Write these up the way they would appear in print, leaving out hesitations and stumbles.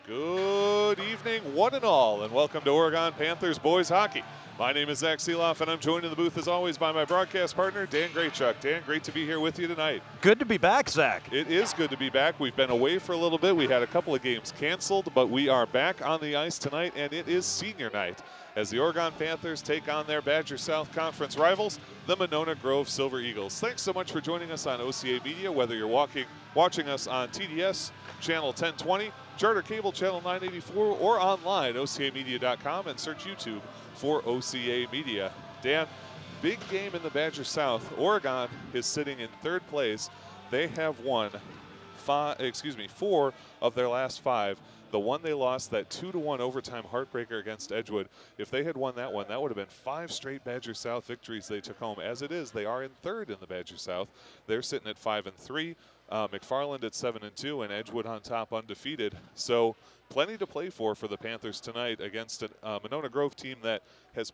Good evening, one and all, and welcome to Oregon Panthers boys hockey. My name is Zach Seeloff, and I'm joined in the booth as always by my broadcast partner, Dan Graychuk. Dan, great to be here with you tonight. Good to be back, Zach. It is good to be back. We've been away for a little bit. We had a couple of games canceled, but we are back on the ice tonight, and it is senior night as the Oregon Panthers take on their Badger South Conference rivals, the Monona Grove Silver Eagles. Thanks so much for joining us on OCA Media, whether you're watching us on TDS, Channel 1020, Charter Cable Channel 984, or online, ocamedia.com, and search YouTube for OCA Media. Dan, big game in the Badger South. Oregon is sitting in third place. They have won four of their last five. The one they lost, that 2-1 overtime heartbreaker against Edgewood, if they had won that one, that would have been 5 straight Badger South victories they took home. As it is, they are in third in the Badger South. They're sitting at 5-3. McFarland at 7-2, and Edgewood on top undefeated. So plenty to play for the Panthers tonight against a Monona Grove team that has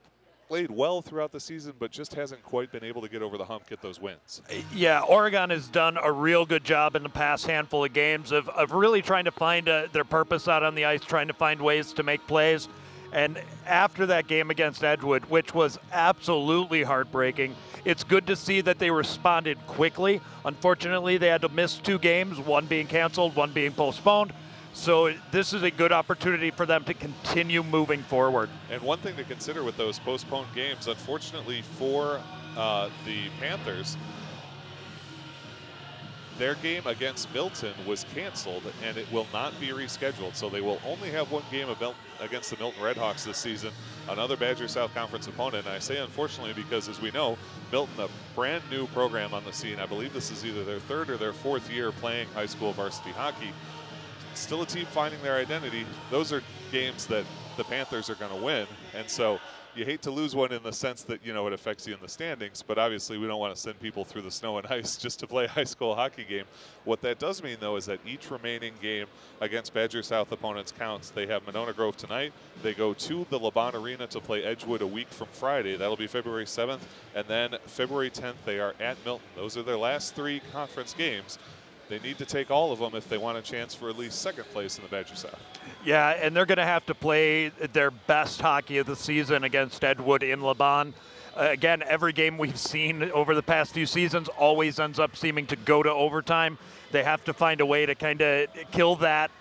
played well throughout the season, but just hasn't quite been able to get over the hump, get those wins. Yeah, Oregon has done a real good job in the past handful of games of really trying to find their purpose out on the ice, trying to find ways to make plays. And after that game against Edgewood, which was absolutely heartbreaking, it's good to see that they responded quickly. Unfortunately, they had to miss 2 games, one being canceled, one being postponed. So this is a good opportunity for them to continue moving forward. And one thing to consider with those postponed games, unfortunately for the Panthers, their game against Milton was canceled, and it will not be rescheduled. So they will only have one game against the Milton Redhawks this season, another Badger South Conference opponent. And I say unfortunately because, as we know, Milton, a brand new program on the scene. I believe this is either their 3rd or their 4th year playing high school varsity hockey. Still a team finding their identity. Those are games that the Panthers are going to win. And so you hate to lose one in the sense that, you know, it affects you in the standings, but obviously we don't want to send people through the snow and ice just to play a high school hockey game. What that does mean, though, is that each remaining game against Badger South opponents counts. They have Monona Grove tonight. They go to the LeBon Arena to play Edgewood a week from Friday. That'll be February 7th. And then February 10th, they are at Milton. Those are their last 3 conference games. They need to take all of them if they want a chance for at least 2nd place in the Badger South. Yeah, and they're going to have to play their best hockey of the season against Edgewood in LeBon. Again, every game we've seen over the past few seasons always ends up seeming to go to overtime. They have to find a way to kind of kill that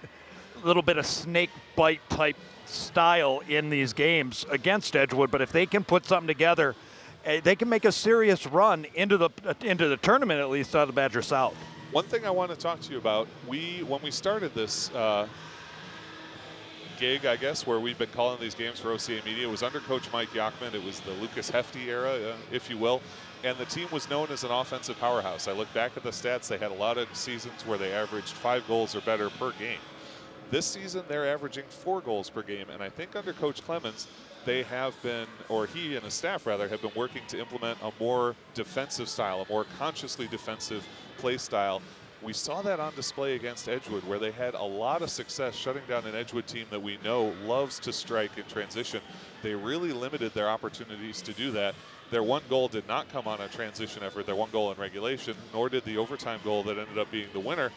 little bit of snake bite type style in these games against Edgewood. But if they can put something together, they can make a serious run into the tournament, at least, out of the Badger South. One thing I want to talk to you about, when we started this gig, I guess, where we've been calling these games for OCA Media, it was under Coach Mike Yachman. It was the Lucas Hefty era, if you will, and the team was known as an offensive powerhouse. I look back at the stats. They had a lot of seasons where they averaged 5 goals or better per game. This season, they're averaging 4 goals per game, and I think under Coach Clemens, they have been, or he and his staff rather, have been working to implement a more defensive style, a more consciously defensive play style. We saw that on display against Edgewood, where they had a lot of success shutting down an Edgewood team that we know loves to strike in transition. They really limited their opportunities to do that. Their 1 goal did not come on a transition effort, their 1 goal in regulation, nor did the overtime goal that ended up being the winner.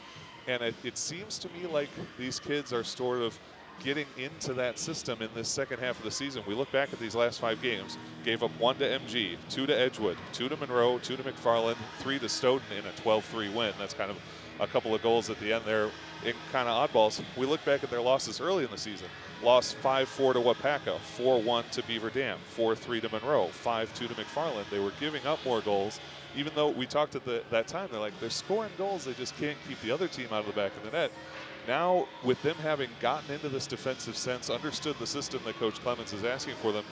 And it seems to me like these kids are sort of getting into that system in this second half of the season. We look back at these last 5 games, gave up 1 to MG, 2 to Edgewood, 2 to Monroe, 2 to McFarland, 3 to Stoughton in a 12-3 win. That's kind of a couple of goals at the end there in kind of oddballs. We look back at their losses early in the season. Lost 5-4 to Wapaka, 4-1 to Beaver Dam, 4-3 to Monroe, 5-2 to McFarland. They were giving up more goals, even though we talked at that time, they're like, they're scoring goals, they just can't keep the other team out of the back of the net. Now, with them having gotten into this defensive sense, understood the system that Coach Clemens is asking for them,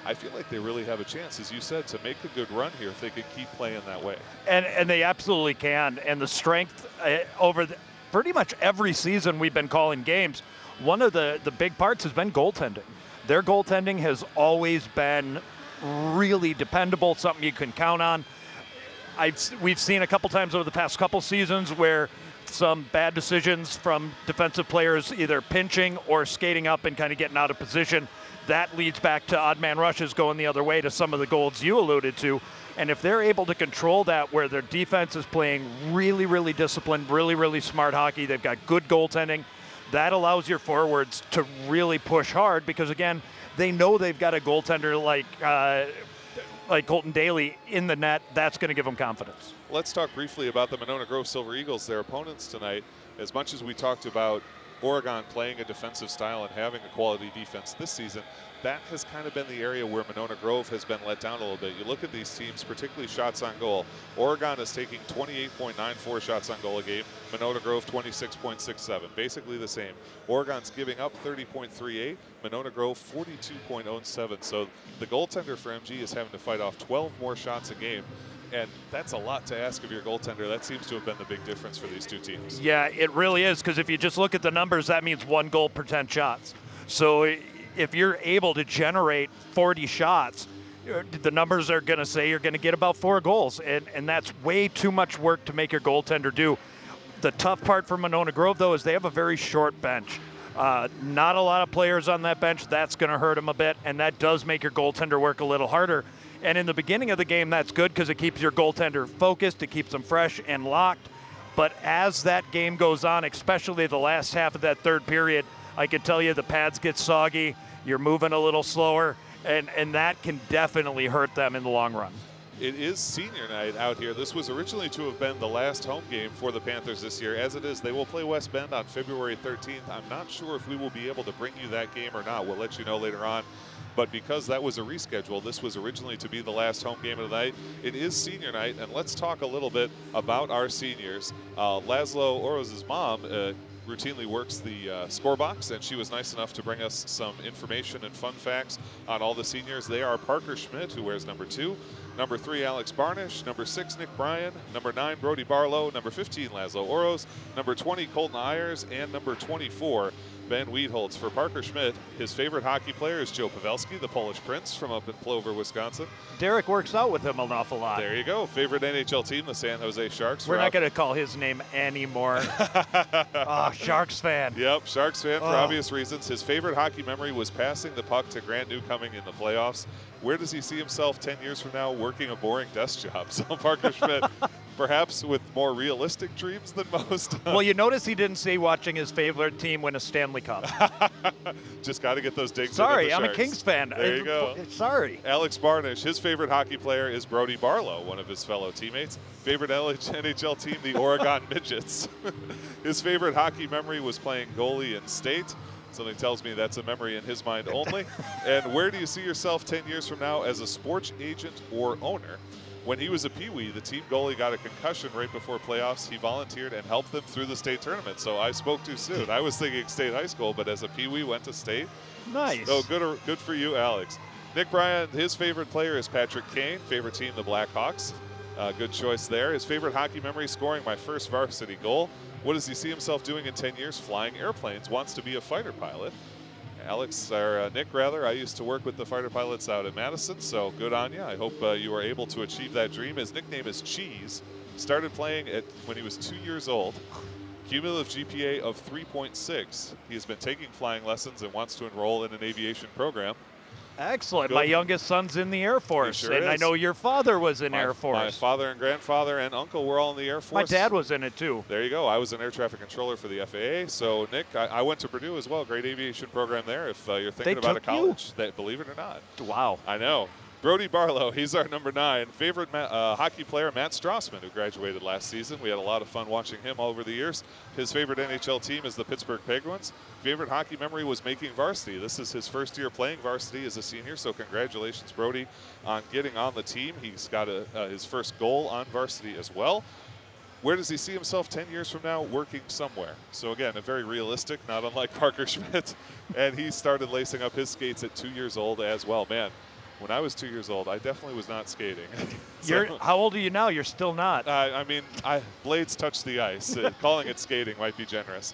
I feel like they really have a chance, as you said, to make a good run here if they can keep playing that way. And they absolutely can. And the strength over pretty much every season we've been calling games, one of the big parts has been goaltending. Their goaltending has always been really dependable, something you can count on. We've seen a couple times over the past couple seasons where some bad decisions from defensive players either pinching or skating up and kind of getting out of position. That leads back to odd man rushes going the other way to some of the goals you alluded to. And if they're able to control that, where their defense is playing really, really disciplined, really, really smart hockey, they've got good goaltending, that allows your forwards to really push hard because, again, they know they've got a goaltender like Colton Daly in the net. That's going to give them confidence. Let's talk briefly about the Monona Grove Silver Eagles, their opponents tonight. As much as we talked about Oregon playing a defensive style and having a quality defense this season, that has kind of been the area where Monona Grove has been let down a little bit. You look at these teams, particularly shots on goal. Oregon is taking 28.94 shots on goal a game. Monona Grove 26.67, basically the same. Oregon's giving up 30.38. Monona Grove 42.07. So the goaltender for MG is having to fight off 12 more shots a game. And that's a lot to ask of your goaltender. That seems to have been the big difference for these two teams. Yeah, it really is, because if you just look at the numbers, that means 1 goal per 10 shots. So if you're able to generate 40 shots, the numbers are going to say you're going to get about 4 goals. And that's way too much work to make your goaltender do. The tough part for Monona Grove, though, is they have a very short bench. Not a lot of players on that bench. That's going to hurt them a bit, and that does make your goaltender work a little harder. And in the beginning of the game, that's good because it keeps your goaltender focused, it keeps them fresh and locked. But as that game goes on, especially the last half of that third period, I can tell you the pads get soggy, you're moving a little slower, and that can definitely hurt them in the long run. It is senior night out here. This was originally to have been the last home game for the Panthers this year. As it is, they will play West Bend on February 13th. I'm not sure if we will be able to bring you that game or not. We'll let you know later on. But because that was a reschedule, this was originally to be the last home game of the night. It is senior night, and let's talk a little bit about our seniors. Laszlo Oroz's mom routinely works the score box, and she was nice enough to bring us some information and fun facts on all the seniors. They are Parker Schmidt, who wears number 2, number 3, Alex Barnish, number 6, Nick Bryan, number 9, Brody Barlow, number 15, Laszlo Oroz, number 20, Colton Ayers, and number 24, Ben Wiedholz. For Parker Schmidt, his favorite hockey player is Joe Pavelski, the Polish Prince from up in Plover, Wisconsin. Derek works out with him an awful lot. There you go. Favorite NHL team, the San Jose Sharks. We're not going to call his name anymore. Oh, Sharks fan. Yep, Sharks fan for obvious reasons. His favorite hockey memory was passing the puck to Grant Newcoming in the playoffs. Where does he see himself 10 years from now? Working a boring desk job. So Parker Schmidt, perhaps with more realistic dreams than most. Well, you notice he didn't say watching his favorite team win a Stanley Cup. Just got to get those digs. Sorry, I'm a Sharks. Kings fan. There you go. Sorry. Alex Barnish, his favorite hockey player is Brody Barlow, one of his fellow teammates. Favorite NHL team, the Oregon Midgets. His favorite hockey memory was playing goalie in state. Something tells me that's a memory in his mind only. And where do you see yourself 10 years from now as a sports agent or owner? When he was a peewee, the team goalie got a concussion right before playoffs. He volunteered and helped them through the state tournament. So I spoke too soon. I was thinking state high school, but as a peewee, went to state. Nice. So good for you, Alex. Nick Bryan, his favorite player is Patrick Kane. Favorite team, the Blackhawks. Good choice there. His favorite hockey memory, scoring my first varsity goal. What does he see himself doing in 10 years? Flying airplanes. Wants to be a fighter pilot. Nick, I used to work with the fighter pilots out at Madison, so good on you. I hope you are able to achieve that dream. His nickname is Cheese. Started playing when he was 2 years old. Cumulative GPA of 3.6. He has been taking flying lessons and wants to enroll in an aviation program. Excellent. Good. My youngest son's in the Air Force, sure and is. I know your father was in Air Force. My father and grandfather and uncle were all in the Air Force. My dad was in it too. There you go. I was an air traffic controller for the FAA. So, Nick, I went to Purdue as well. Great aviation program there. If you're thinking about a college, believe it or not. Wow. I know. Brody Barlow, he's our number 9. Favorite hockey player, Matt Strassman, who graduated last season. We had a lot of fun watching him all over the years. His favorite NHL team is the Pittsburgh Penguins. Favorite hockey memory was making varsity. This is his first year playing varsity as a senior, so congratulations, Brody, on getting on the team. He's got his first goal on varsity as well. Where does he see himself 10 years from now? Working somewhere. So again, a very realistic, not unlike Parker Schmidt. And he started lacing up his skates at 2 years old as well. Man, when I was 2 years old, I definitely was not skating. How old are you now? You're still not. Blades touch the ice. Calling it skating might be generous.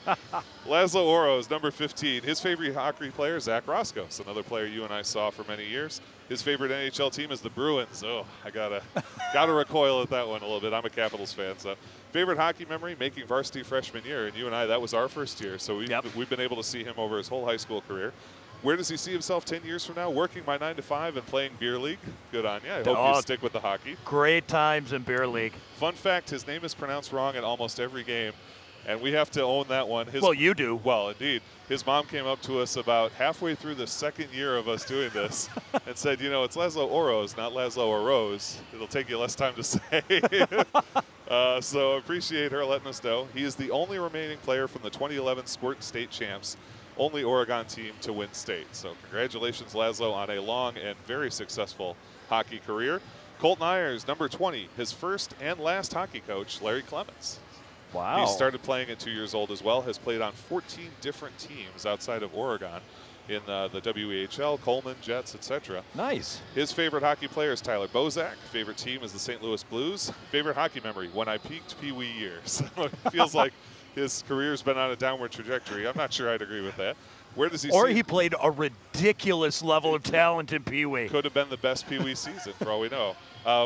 Laszlo Oroz, number 15. His favorite hockey player, Zach Roscoe, another player you and I saw for many years. His favorite NHL team is the Bruins. Oh, I gotta recoil at that one a little bit. I'm a Capitals fan, so. Favorite hockey memory, making varsity freshman year. And you and I, that was our first year, so we've been able to see him over his whole high school career. Where does he see himself 10 years from now? Working my 9 to 5 and playing beer league. Good on you. I hope you stick with the hockey. Great times in beer league. Fun fact, his name is pronounced wrong in almost every game. And we have to own that one. Well, you do. Well, indeed. His mom came up to us about halfway through the second year of us doing this and said, you know, it's Laszlo Orosz, not Laszlo Orosz. It'll take you less time to say. So appreciate her letting us know. He is the only remaining player from the 2011 Squirt State Champs, only Oregon team to win state. So congratulations, Laszlo, on a long and very successful hockey career. Colton Ayers, number 20, his first and last hockey coach, Larry Clements. Wow. He started playing at 2 years old as well, has played on 14 different teams outside of Oregon in the WEHL, Coleman, Jets, etc. Nice. His favorite hockey player is Tyler Bozak. Favorite team is the St. Louis Blues. Favorite hockey memory, when I peaked Pee Wee years. So it feels like his career's been on a downward trajectory. I'm not sure I'd agree with that. Where does he Or he played a ridiculous level of talent in Pee Wee. Could have been the best Pee Wee season, for all we know.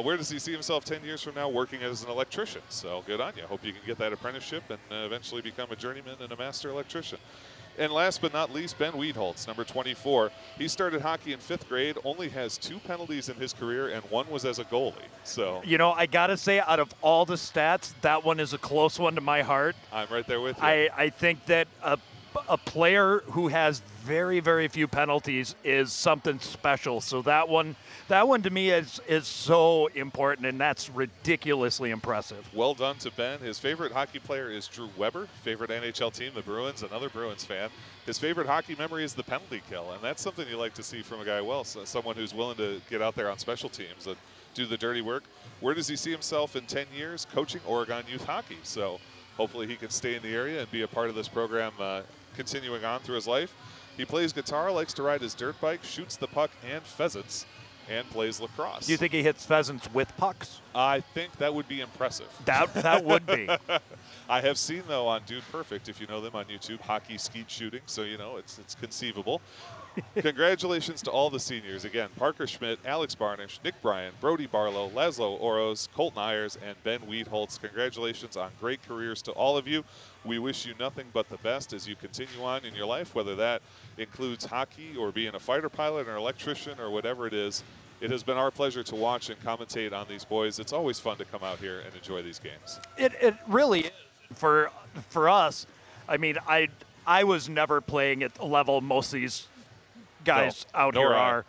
Where does he see himself 10 years from now? Working as an electrician. So good on you. Hope you can get that apprenticeship and eventually become a journeyman and a master electrician. And last but not least, Ben Weedholtz, number 24. He started hockey in 5th grade, only has 2 penalties in his career, and 1 was as a goalie. So, you know, I got to say, out of all the stats, that one is a close one to my heart. I'm right there with you. I think that a player who has very, very few penalties is something special. So that one to me is so important, and that's ridiculously impressive. Well done to Ben. His favorite hockey player is Drew Weber. Favorite NHL team, the Bruins, another Bruins fan. His favorite hockey memory is the penalty kill, and that's something you like to see from a guy, someone who's willing to get out there on special teams and do the dirty work. Where does he see himself in 10 years? Coaching Oregon youth hockey. So hopefully he can stay in the area and be a part of this program continuing on through his life. He plays guitar, likes to ride his dirt bike, shoots the puck and pheasants, and plays lacrosse. Do you think he hits pheasants with pucks? I think that would be impressive. That would be. I have seen, though, on Dude Perfect, if you know them on YouTube, hockey skeet shooting, so you know it's conceivable. Congratulations to all the seniors. Again, Parker Schmidt, Alex Barnish, Nick Bryan, Brody Barlow, Laszlo Orosz, Colton Ayers, and Ben Weedholtz. Congratulations on great careers to all of you. We wish you nothing but the best as you continue on in your life, whether that includes hockey or being a fighter pilot or an electrician or whatever it is. It has been our pleasure to watch and commentate on these boys. It's always fun to come out here and enjoy these games. It really is. For us, I mean, I was never playing at the level most of these guys out here are.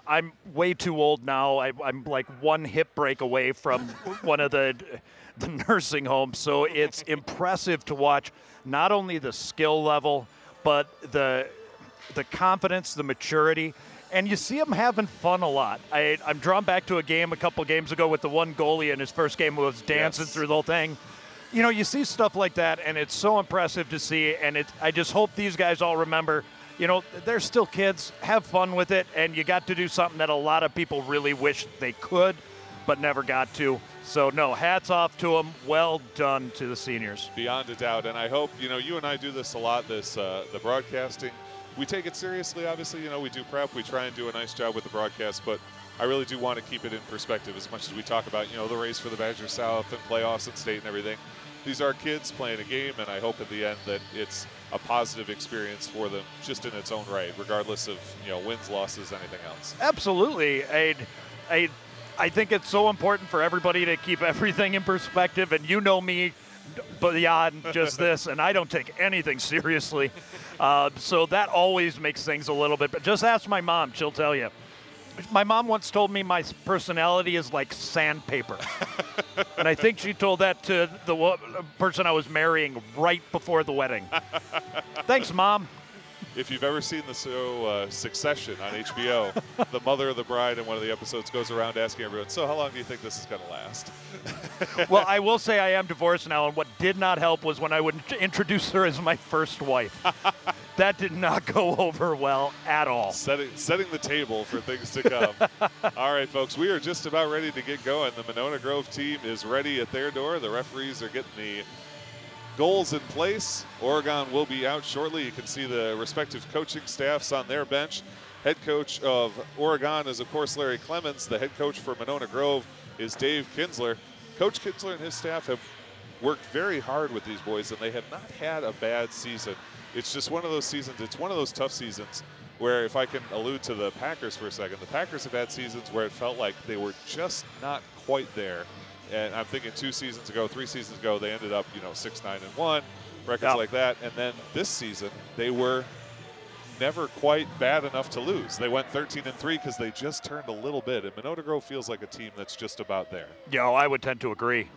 I'm way too old now. I'm like one hip break away from one of the nursing homes. So it's impressive to watch not only the skill level, but the confidence, the maturity. And you see them having fun a lot. I'm drawn back to a game a couple games ago with the one goalie in his first game who was dancing through the whole thing. You know, you see stuff like that, and it's so impressive to see. And I just hope these guys all remember, you know, they're still kids. Have fun with it, and you got to do something that a lot of people really wish they could, but never got to. So, no, hats off to them. Well done to the seniors. Beyond a doubt. And I hope, you know, you and I do this a lot, the broadcasting. We take it seriously, obviously. You know, we do prep. We try and do a nice job with the broadcast, but I really do want to keep it in perspective as much as we talk about, you know, the race for the Badger South and playoffs and state and everything. These are kids playing a game, and I hope at the end that it's a positive experience for them just in its own right, regardless of, you know, wins, losses, anything else. Absolutely. I think it's so important for everybody to keep everything in perspective, and you know me beyond just this, and I don't take anything seriously. So that always makes things a little bit, but just ask my mom, she'll tell you. My mom once told me my personality is like sandpaper. And I think she told that to the person I was marrying right before the wedding. Thanks, Mom. If you've ever seen the show Succession on HBO, the mother of the bride in one of the episodes goes around asking everyone, so how long do you think this is going to last? Well, I will say I am divorced now, and what did not help was when I would introduce her as my first wife. That did not go over well at all. Setting the table for things to come. All right, folks, we are just about ready to get going. The Monona Grove team is ready at their door. The referees are getting the goals in place. Oregon will be out shortly. You can see the respective coaching staffs on their bench. Head coach of Oregon is, of course, Larry Clements. The head coach for Monona Grove is Dave Kinsler. Coach Kinsler and his staff have worked very hard with these boys, and they have not had a bad season. It's just one of those seasons, it's one of those tough seasons where, if I can allude to the Packers for a second, the Packers have had seasons where it felt like they were just not quite there. And I'm thinking 2 seasons ago, 3 seasons ago, they ended up, 6-9-1, records like that. And then this season, they were never quite bad enough to lose. They went 13-3 because they just turned a little bit. And Monona Grove feels like a team that's just about there. Yeah, I would tend to agree.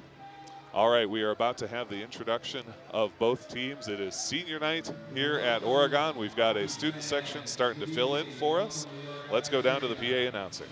All right, we are about to have the introduction of both teams. It is senior night here at Oregon. We've got a student section starting to fill in for us. Let's go down to the PA announcer.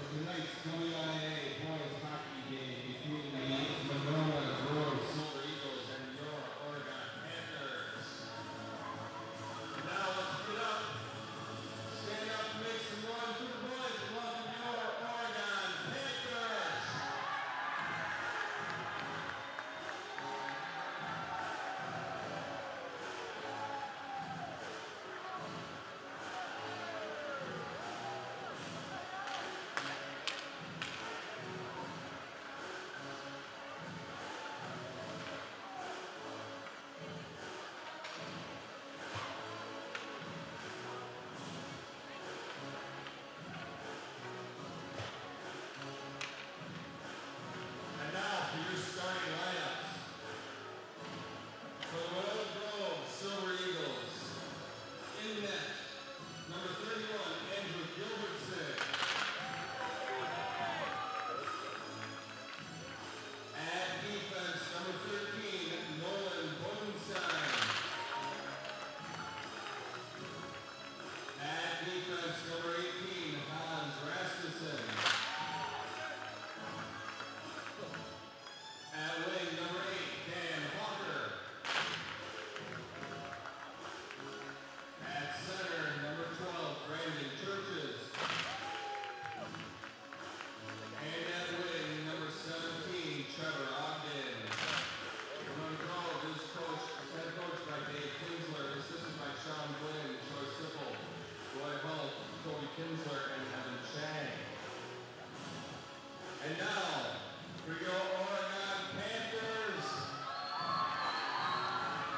And now, for your Oregon Panthers,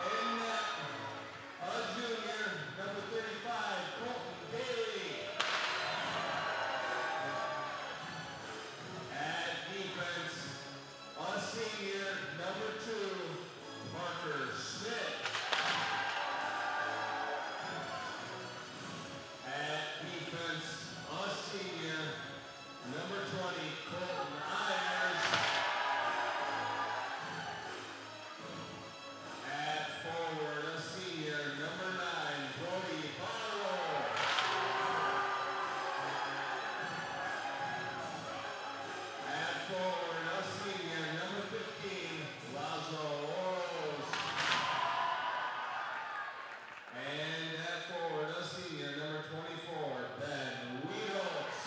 in a junior, number 35, Colton Bailey. At defense, a senior, number 2, Parker Schmidt. At defense, a senior, number 20, Colton Ayers. At forward, a senior, number 9, Brody Barrow. At forward, a senior, number 15, Lazo Oros. And at forward, a senior, number 24, Ben Weedles.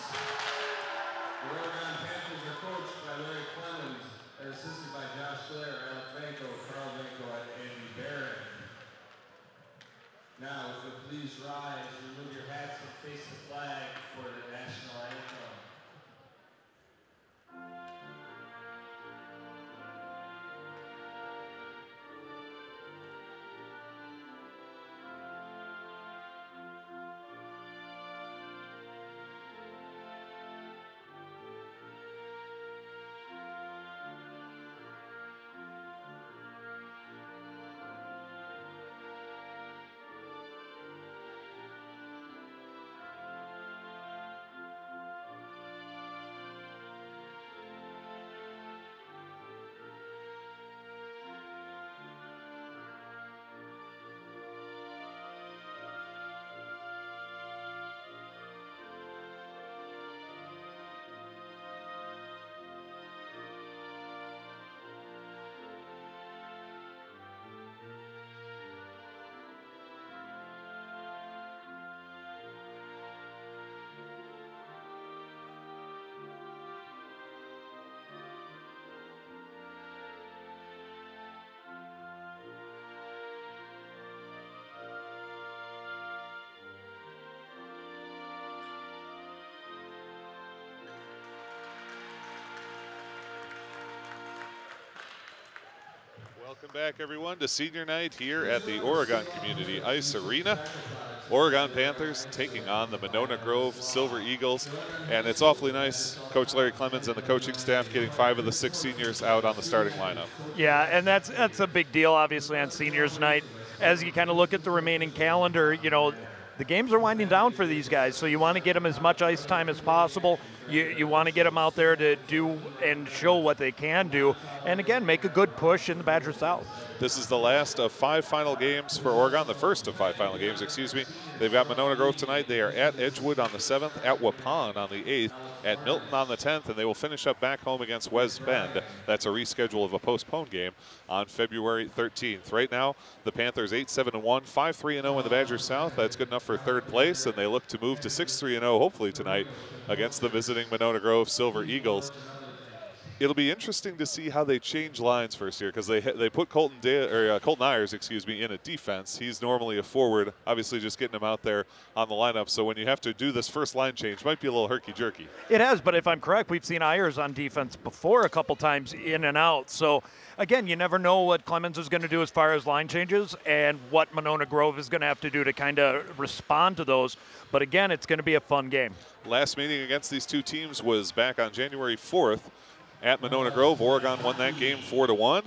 The Oregon Panthers are coached by Larry Clemens and assisted by Josh Slayer, Alex Vanko, Carl Vanko, and Andy Barrett. Now, if you'll please rise, remove your hats and face the flag for the national anthem. Welcome back, everyone, to senior night here at the Oregon Community Ice Arena. Oregon Panthers taking on the Monona Grove Silver Eagles. And it's awfully nice, Coach Larry Clemens and the coaching staff getting 5 of the 6 seniors out on the starting lineup. Yeah, and that's a big deal, obviously, on seniors night. As you kind of look at the remaining calendar, you know, the games are winding down for these guys, so you want to get them as much ice time as possible. You want to get them out there to do and show what they can do, and again, make a good push in the Badger South. This is the last of 5 final games for Oregon, the first of 5 final games, excuse me. They've got Monona Grove tonight. They are at Edgewood on the 7th, at Waupun on the 8th, at Milton on the 10th, and they will finish up back home against West Bend. That's a reschedule of a postponed game on February 13th. Right now, the Panthers 8-7-1, 5-3-0 in the Badger South. That's good enough for 3rd place, and they look to move to 6-3-0 hopefully tonight against the visiting Monona Grove Silver Eagles. It'll be interesting to see how they change lines first here, because they put Colton Ayers, in a defense. He's normally a forward, obviously just getting him out there on the lineup. So when you have to do this first line change, might be a little herky-jerky. It has, but if I'm correct, we've seen Ayers on defense before a couple times in and out. So again, you never know what Clemens is going to do as far as line changes and what Monona Grove is going to have to do to kind of respond to those. But again, it's going to be a fun game. Last meeting against these two teams was back on January 4th. At Monona Grove, Oregon won that game 4-1,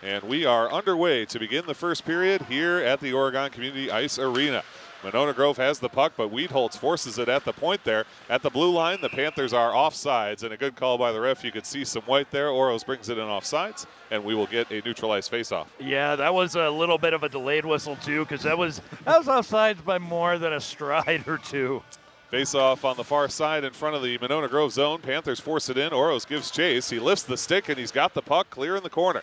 and we are underway to begin the first period here at the Oregon Community Ice Arena. Monona Grove has the puck, but Holtz forces it at the point there. At the blue line, the Panthers are offsides, and a good call by the ref. You could see some white there. Oros brings it in offsides, and we will get a neutralized faceoff. Yeah, that was a little bit of a delayed whistle, too, because that was offsides by more than a stride or two. Face-off on the far side in front of the Monona Grove zone. Panthers force it in. Oros gives chase. He lifts the stick, and he's got the puck clear in the corner.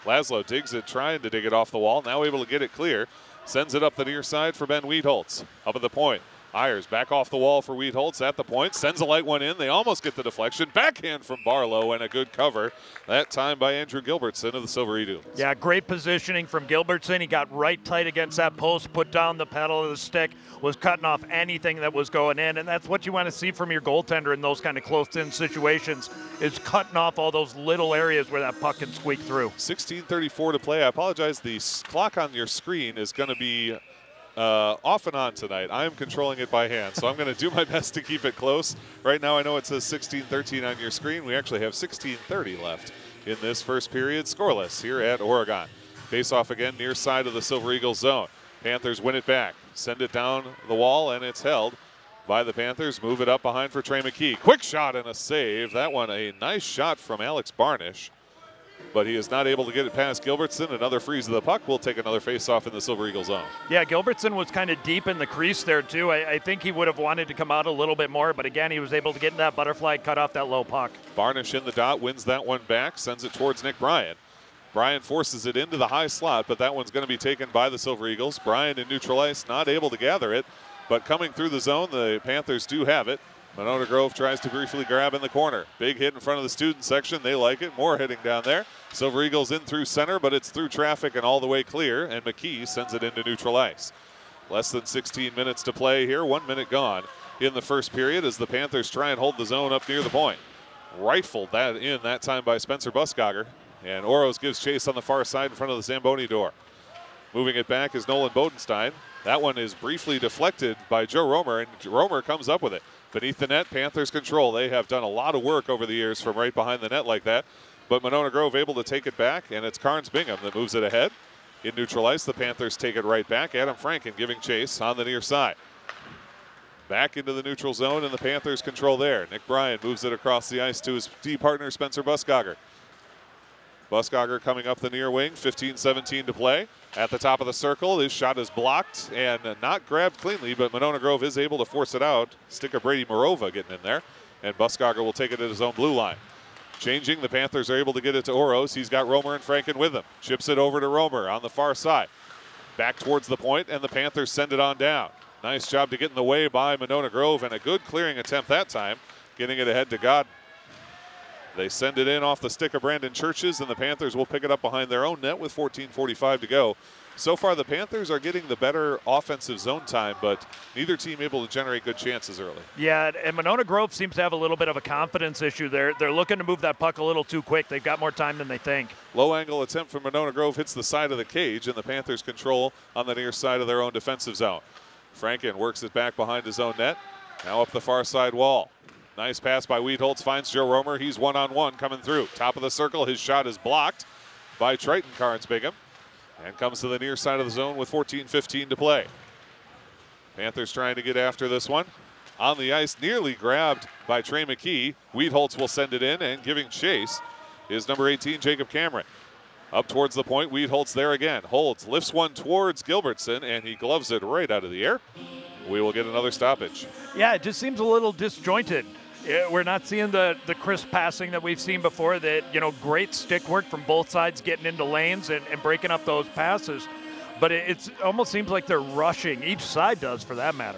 Laszlo digs it, trying to dig it off the wall. Now able to get it clear. Sends it up the near side for Ben Holtz. Up at the point. Ayers back off the wall for Holtz at the point. Sends a light one in. They almost get the deflection. Backhand from Barlow and a good cover. That time by Andrew Gilbertson of the Silver Eagles. Yeah, great positioning from Gilbertson. He got right tight against that post, put down the pedal of the stick, was cutting off anything that was going in. And that's what you want to see from your goaltender in those kind of close-in situations, is cutting off all those little areas where that puck can squeak through. 16:34 to play. I apologize. The clock on your screen is going to be off and on tonight. I am controlling it by hand, so I'm going to do my best to keep it close. Right now I know it says 16:13 on your screen. We actually have 16:30 left in this first period. Scoreless here at Oregon. Face off again near side of the Silver Eagles zone. Panthers win it back. Send it down the wall, and it's held by the Panthers. Move it up behind for Trey McKee. Quick shot and a save. That one a nice shot from Alex Barnish, but he is not able to get it past Gilbertson. Another freeze of the puck. We'll take another face-off in the Silver Eagle zone. Yeah, Gilbertson was kind of deep in the crease there, too. I think he would have wanted to come out a little bit more, but again, he was able to get in that butterfly, cut off that low puck. Barnish in the dot, wins that one back, sends it towards Nick Bryan. Bryan forces it into the high slot, but that one's going to be taken by the Silver Eagles. Bryan in neutral ice, not able to gather it, but coming through the zone, the Panthers do have it. Monona Grove tries to briefly grab in the corner. Big hit in front of the student section. They like it. More hitting down there. Silver Eagles in through center, but it's through traffic and all the way clear, and McKee sends it into neutral ice. Less than 16 minutes to play here. 1 minute gone in the first period as the Panthers try and hold the zone up near the point. Rifled that in that time by Spencer Buskogger, and Oros gives chase on the far side in front of the Zamboni door. Moving it back is Nolan Bodenstein. That one is briefly deflected by Joe Romer, and Romer comes up with it. Beneath the net, Panthers control. They have done a lot of work over the years from right behind the net like that. But Monona Grove able to take it back, and it's Carnes Bingham that moves it ahead. In neutral ice, the Panthers take it right back. Adam Franken giving chase on the near side. Back into the neutral zone, and the Panthers control there. Nick Bryan moves it across the ice to his D partner, Spencer Buskogger. Buskogger coming up the near wing, 15-17 to play. At the top of the circle, his shot is blocked and not grabbed cleanly, but Monona Grove is able to force it out. Stick of Brady Morova getting in there, and Buskogger will take it at his own blue line. Changing, the Panthers are able to get it to Oros. He's got Romer and Franken with him. Chips it over to Romer on the far side. Back towards the point, and the Panthers send it on down. Nice job to get in the way by Monona Grove, and a good clearing attempt that time, getting it ahead to Godden. They send it in off the stick of Brandon Churches, and the Panthers will pick it up behind their own net with 14:45 to go So far, the Panthers are getting the better offensive zone time, but neither team able to generate good chances early. Yeah, and Monona Grove seems to have a little bit of a confidence issue. They're looking to move that puck a little too quick. They've got more time than they think. Low angle attempt from Monona Grove hits the side of the cage, and the Panthers control on the near side of their own defensive zone. Franken works it back behind his own net. Now up the far side wall. Nice pass by Holtz, finds Joe Romer. He's one-on-one coming through. Top of the circle, his shot is blocked by Triton Carnes-Bigham. And comes to the near side of the zone with 14:15 to play. Panthers trying to get after this one. On the ice, nearly grabbed by Trey McKee. Holtz will send it in, and giving chase is number 18, Jacob Cameron. Up towards the point, Holtz there again. Holtz lifts one towards Gilbertson, and he gloves it right out of the air. We will get another stoppage. Yeah, it just seems a little disjointed. We're not seeing the crisp passing that we've seen before. That, great stick work from both sides, getting into lanes and breaking up those passes. But it almost seems like they're rushing. Each side does, for that matter.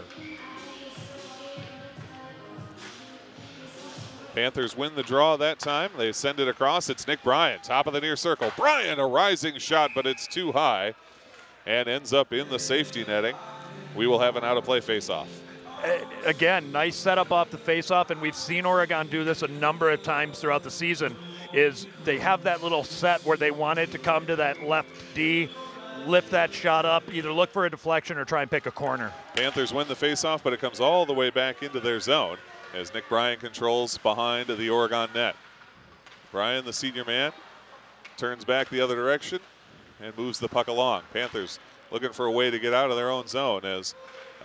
Panthers win the draw that time. They send it across. It's Nick Bryan, top of the near circle. Bryan, a rising shot, but it's too high and ends up in the safety netting. We will have an out-of-play face-off. Again, nice setup off the faceoff, and we've seen Oregon do this a number of times throughout the season, is they have that little set where they want it to come to that left D, lift that shot up, either look for a deflection or try and pick a corner. Panthers win the faceoff, but it comes all the way back into their zone as Nick Bryan controls behind the Oregon net. Bryan, the senior man, turns back the other direction and moves the puck along. Panthers looking for a way to get out of their own zone as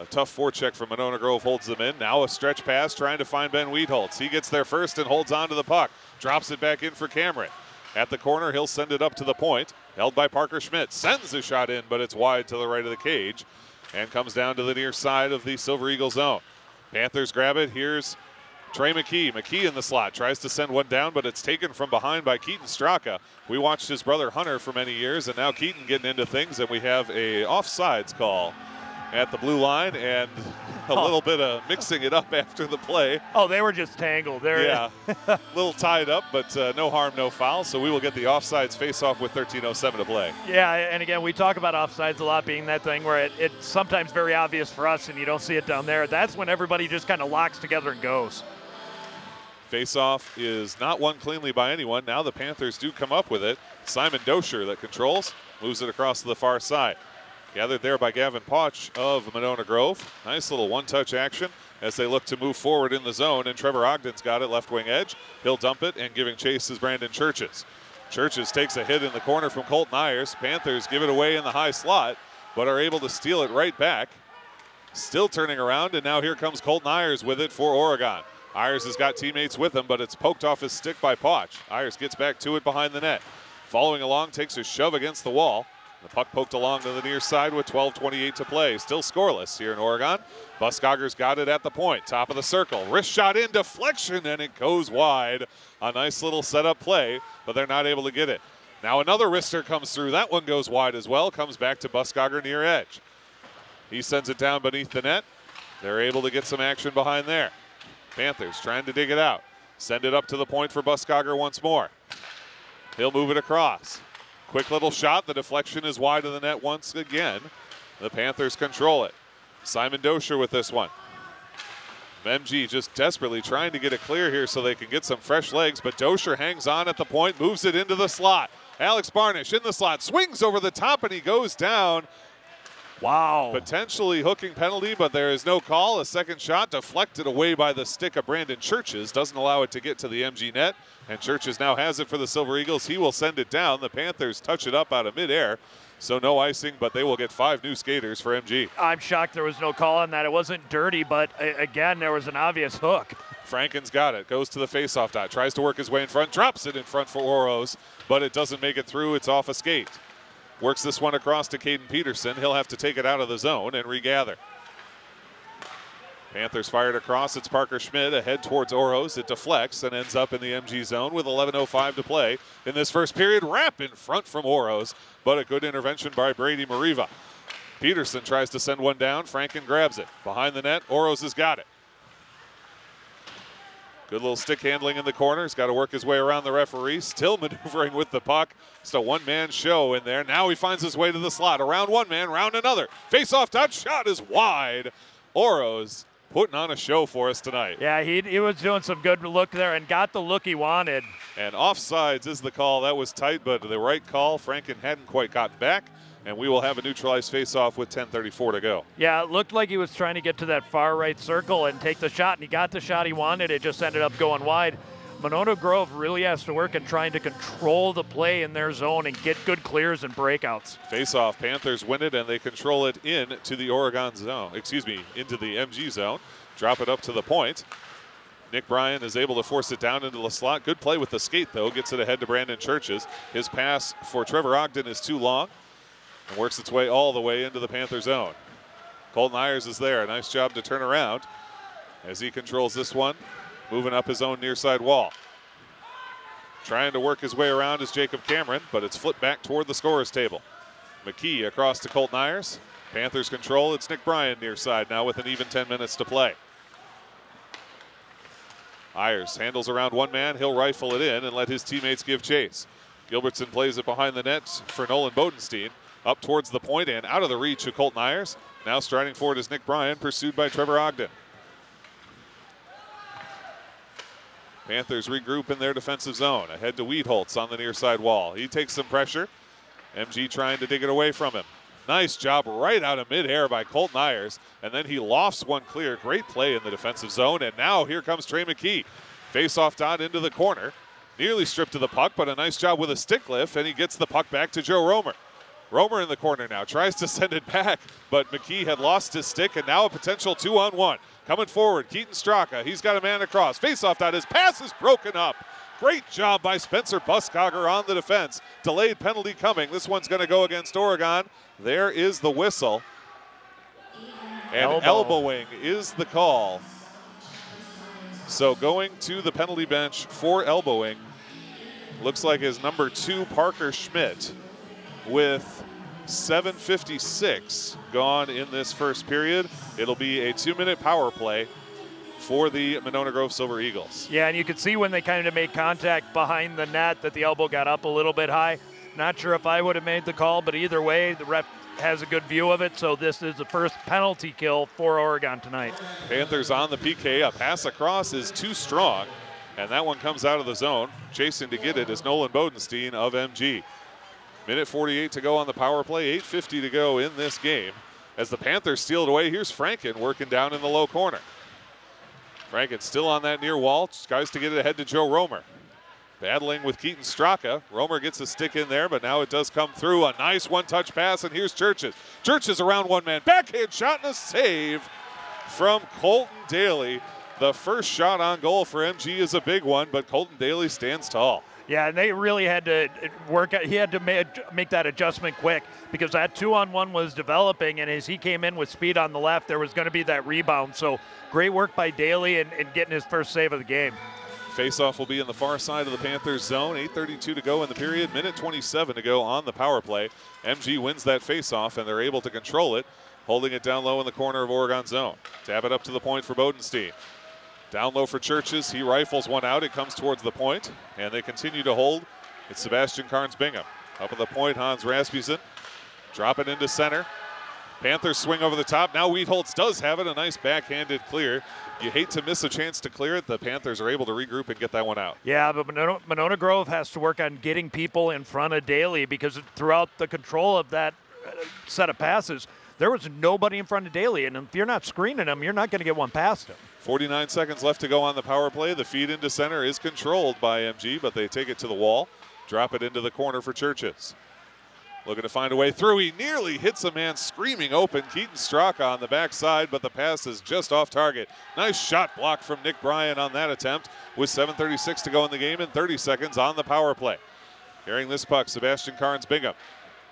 a tough forecheck from Monona Grove holds them in. Now a stretch pass trying to find Ben Holtz. He gets there first and holds on to the puck. Drops it back in for Cameron. At the corner, he'll send it up to the point. Held by Parker Schmidt. Sends the shot in, but it's wide to the right of the cage and comes down to the near side of the Silver Eagle zone. Panthers grab it. Here's Trey McKee. McKee in the slot. Tries to send one down, but it's taken from behind by Keaton Straka. We watched his brother Hunter for many years, and now Keaton getting into things, and we have a offsides call at the blue line, and a little bit of mixing it up after the play. Oh, they were just tangled. Yeah, a little tied up, but no harm, no foul. So we will get the offsides face-off with 13:07 to play. Yeah, and again, we talk about offsides a lot being that thing where it's sometimes very obvious for us and you don't see it down there. That's when everybody just kind of locks together and goes. Face-off is not won cleanly by anyone. Now the Panthers do come up with it. Simon Dosher that controls, moves it across to the far side. Gathered there by Gavin Potch of Monona Grove. Nice little one-touch action as they look to move forward in the zone, and Trevor Ogden's got it, left wing edge. He'll dump it, and giving chase is Brandon Churches. Churches takes a hit in the corner from Colton Ayers. Panthers give it away in the high slot, but are able to steal it right back. Still turning around, and now here comes Colton Ayers with it for Oregon. Ayers has got teammates with him, but it's poked off his stick by Potch. Ayers gets back to it behind the net. Following along, takes a shove against the wall. The puck poked along to the near side with 12:28 to play. Still scoreless here in Oregon. Buskogger's got it at the point, top of the circle. Wrist shot in, deflection, and it goes wide. A nice little setup play, but they're not able to get it. Now another wrister comes through. That one goes wide as well. Comes back to Buskogger near edge. He sends it down beneath the net. They're able to get some action behind there. Panthers trying to dig it out. Send it up to the point for Buskogger once more. He'll move it across. Quick little shot. The deflection is wide of the net once again. The Panthers control it. Simon Dosher with this one. MG just desperately trying to get it clear here so they can get some fresh legs, but Dosher hangs on at the point, moves it into the slot. Alex Barnish in the slot, swings over the top, and he goes down. Wow. Potentially hooking penalty, but there is no call. A second shot deflected away by the stick of Brandon Churches. Doesn't allow it to get to the MG net. And Churches now has it for the Silver Eagles. He will send it down. The Panthers touch it up out of midair. So no icing, but they will get 5 new skaters for MG. I'm shocked there was no call on that. It wasn't dirty, but again, there was an obvious hook. Franken's got it. Goes to the faceoff dot. Tries to work his way in front. Drops it in front for Oros, but it doesn't make it through. It's off a skate. Works this one across to Caden Peterson. He'll have to take it out of the zone and regather. Panthers fired across. It's Parker Schmidt ahead towards Oros. It deflects and ends up in the MG zone with 11:05 to play in this first period. Wrap in front from Oros, but a good intervention by Brady Mariva. Peterson tries to send one down. Franken grabs it. Behind the net, Oros has got it. Good little stick handling in the corner. He's got to work his way around the referee. Still maneuvering with the puck. Just a one-man show in there. Now he finds his way to the slot. Around one man, round another. Face-off touch. Shot is wide. Oro's putting on a show for us tonight. Yeah, he was doing some good look there and got the look he wanted. And offsides is the call. That was tight, but the right call. Franken hadn't quite gotten back. And we will have a neutralized face-off with 10:34 to go. Yeah, it looked like he was trying to get to that far right circle and take the shot, and he got the shot he wanted. It just ended up going wide. Monona Grove really has to work in trying to control the play in their zone and get good clears and breakouts. Face-off, Panthers win it, and they control it into the Oregon zone. Into the MG zone. Drop it up to the point. Nick Bryan is able to force it down into the slot. Good play with the skate, though. Gets it ahead to Brandon Churches. His pass for Trevor Ogden is too long. And works its way all the way into the Panther zone. Colton Ayers is there. Nice job to turn around as he controls this one, moving up his own near side wall. Trying to work his way around is Jacob Cameron, but it's flipped back toward the scorer's table. McKee across to Colton Ayers. Panthers control. It's Nick Bryan near side now with an even 10 minutes to play. Ayers handles around one man. He'll rifle it in and let his teammates give chase. Gilbertson plays it behind the net for Nolan Bodenstein. Up towards the point and out of the reach of Colton Ayers. Now striding forward is Nick Bryan, pursued by Trevor Ogden. Panthers regroup in their defensive zone. Ahead to Holtz on the near side wall. He takes some pressure. MG trying to dig it away from him. Nice job right out of midair by Colton Ayers. And then he lofts one clear. Great play in the defensive zone. And now here comes Trey McKee. Face-off dot into the corner. Nearly stripped to the puck, but a nice job with a stick lift. And he gets the puck back to Joe Romer. Romer in the corner now, tries to send it back, but McKee had lost his stick, and now a potential 2-on-1. Coming forward, Keaton Straka, he's got a man across. Face-off dot, his pass is broken up. Great job by Spencer Buskogger on the defense. Delayed penalty coming. This one's going to go against Oregon. There is the whistle. And elbowing is the call. So going to the penalty bench for elbowing, looks like is number 2, Parker Schmidt, with 7:56 gone in this first period. It'll be a 2-minute power play for the Monona Grove Silver Eagles. Yeah, and you could see when they kind of made contact behind the net that the elbow got up a little bit high. Not sure if I would have made the call, but either way, the ref has a good view of it, so this is the first penalty kill for Oregon tonight. Panthers on the PK. A pass across is too strong, and that one comes out of the zone. Chasing to get it is Nolan Bodenstein of MG. Minute 48 to go on the power play, 8:50 to go in this game. As the Panthers steal it away, here's Franken working down in the low corner. Franken still on that near wall, tries to get it ahead to Joe Romer. Battling with Keaton Straka. Romer gets a stick in there, but now it does come through. A nice one-touch pass, and here's Churches. Churches around one man. Backhand shot and a save from Colton Daly. The first shot on goal for MG is a big one, but Colton Daly stands tall. Yeah, and they really had to work. He had to make that adjustment quick because that 2-on-1 was developing, and as he came in with speed on the left, there was going to be that rebound. So great work by Daly and getting his first save of the game. Faceoff will be in the far side of the Panthers zone. 8:32 to go in the period. Minute 27 to go on the power play. MG wins that faceoff, and they're able to control it, holding it down low in the corner of Oregon zone. Tap it up to the point for Bodenstein. Down low for Churches. He rifles one out. It comes towards the point, and they continue to hold. It's Sebastian Carnes-Bingham. Up at the point, Hans Rasmussen. Drop it into center. Panthers swing over the top. Now Holtz does have it. A nice backhanded clear. You hate to miss a chance to clear it. The Panthers are able to regroup and get that one out. Yeah, but Monona Grove has to work on getting people in front of Daly because throughout the control of that set of passes, there was nobody in front of Daly, and if you're not screening him, you're not going to get one past him. 49 seconds left to go on the power play. The feed into center is controlled by MG, but they take it to the wall. Drop it into the corner for Churches. Looking to find a way through. He nearly hits a man screaming open. Keaton Straka on the backside, but the pass is just off target. Nice shot block from Nick Bryan on that attempt with 7:36 to go in the game and 30 seconds on the power play. Carrying this puck, Sebastian Carnes-Bingham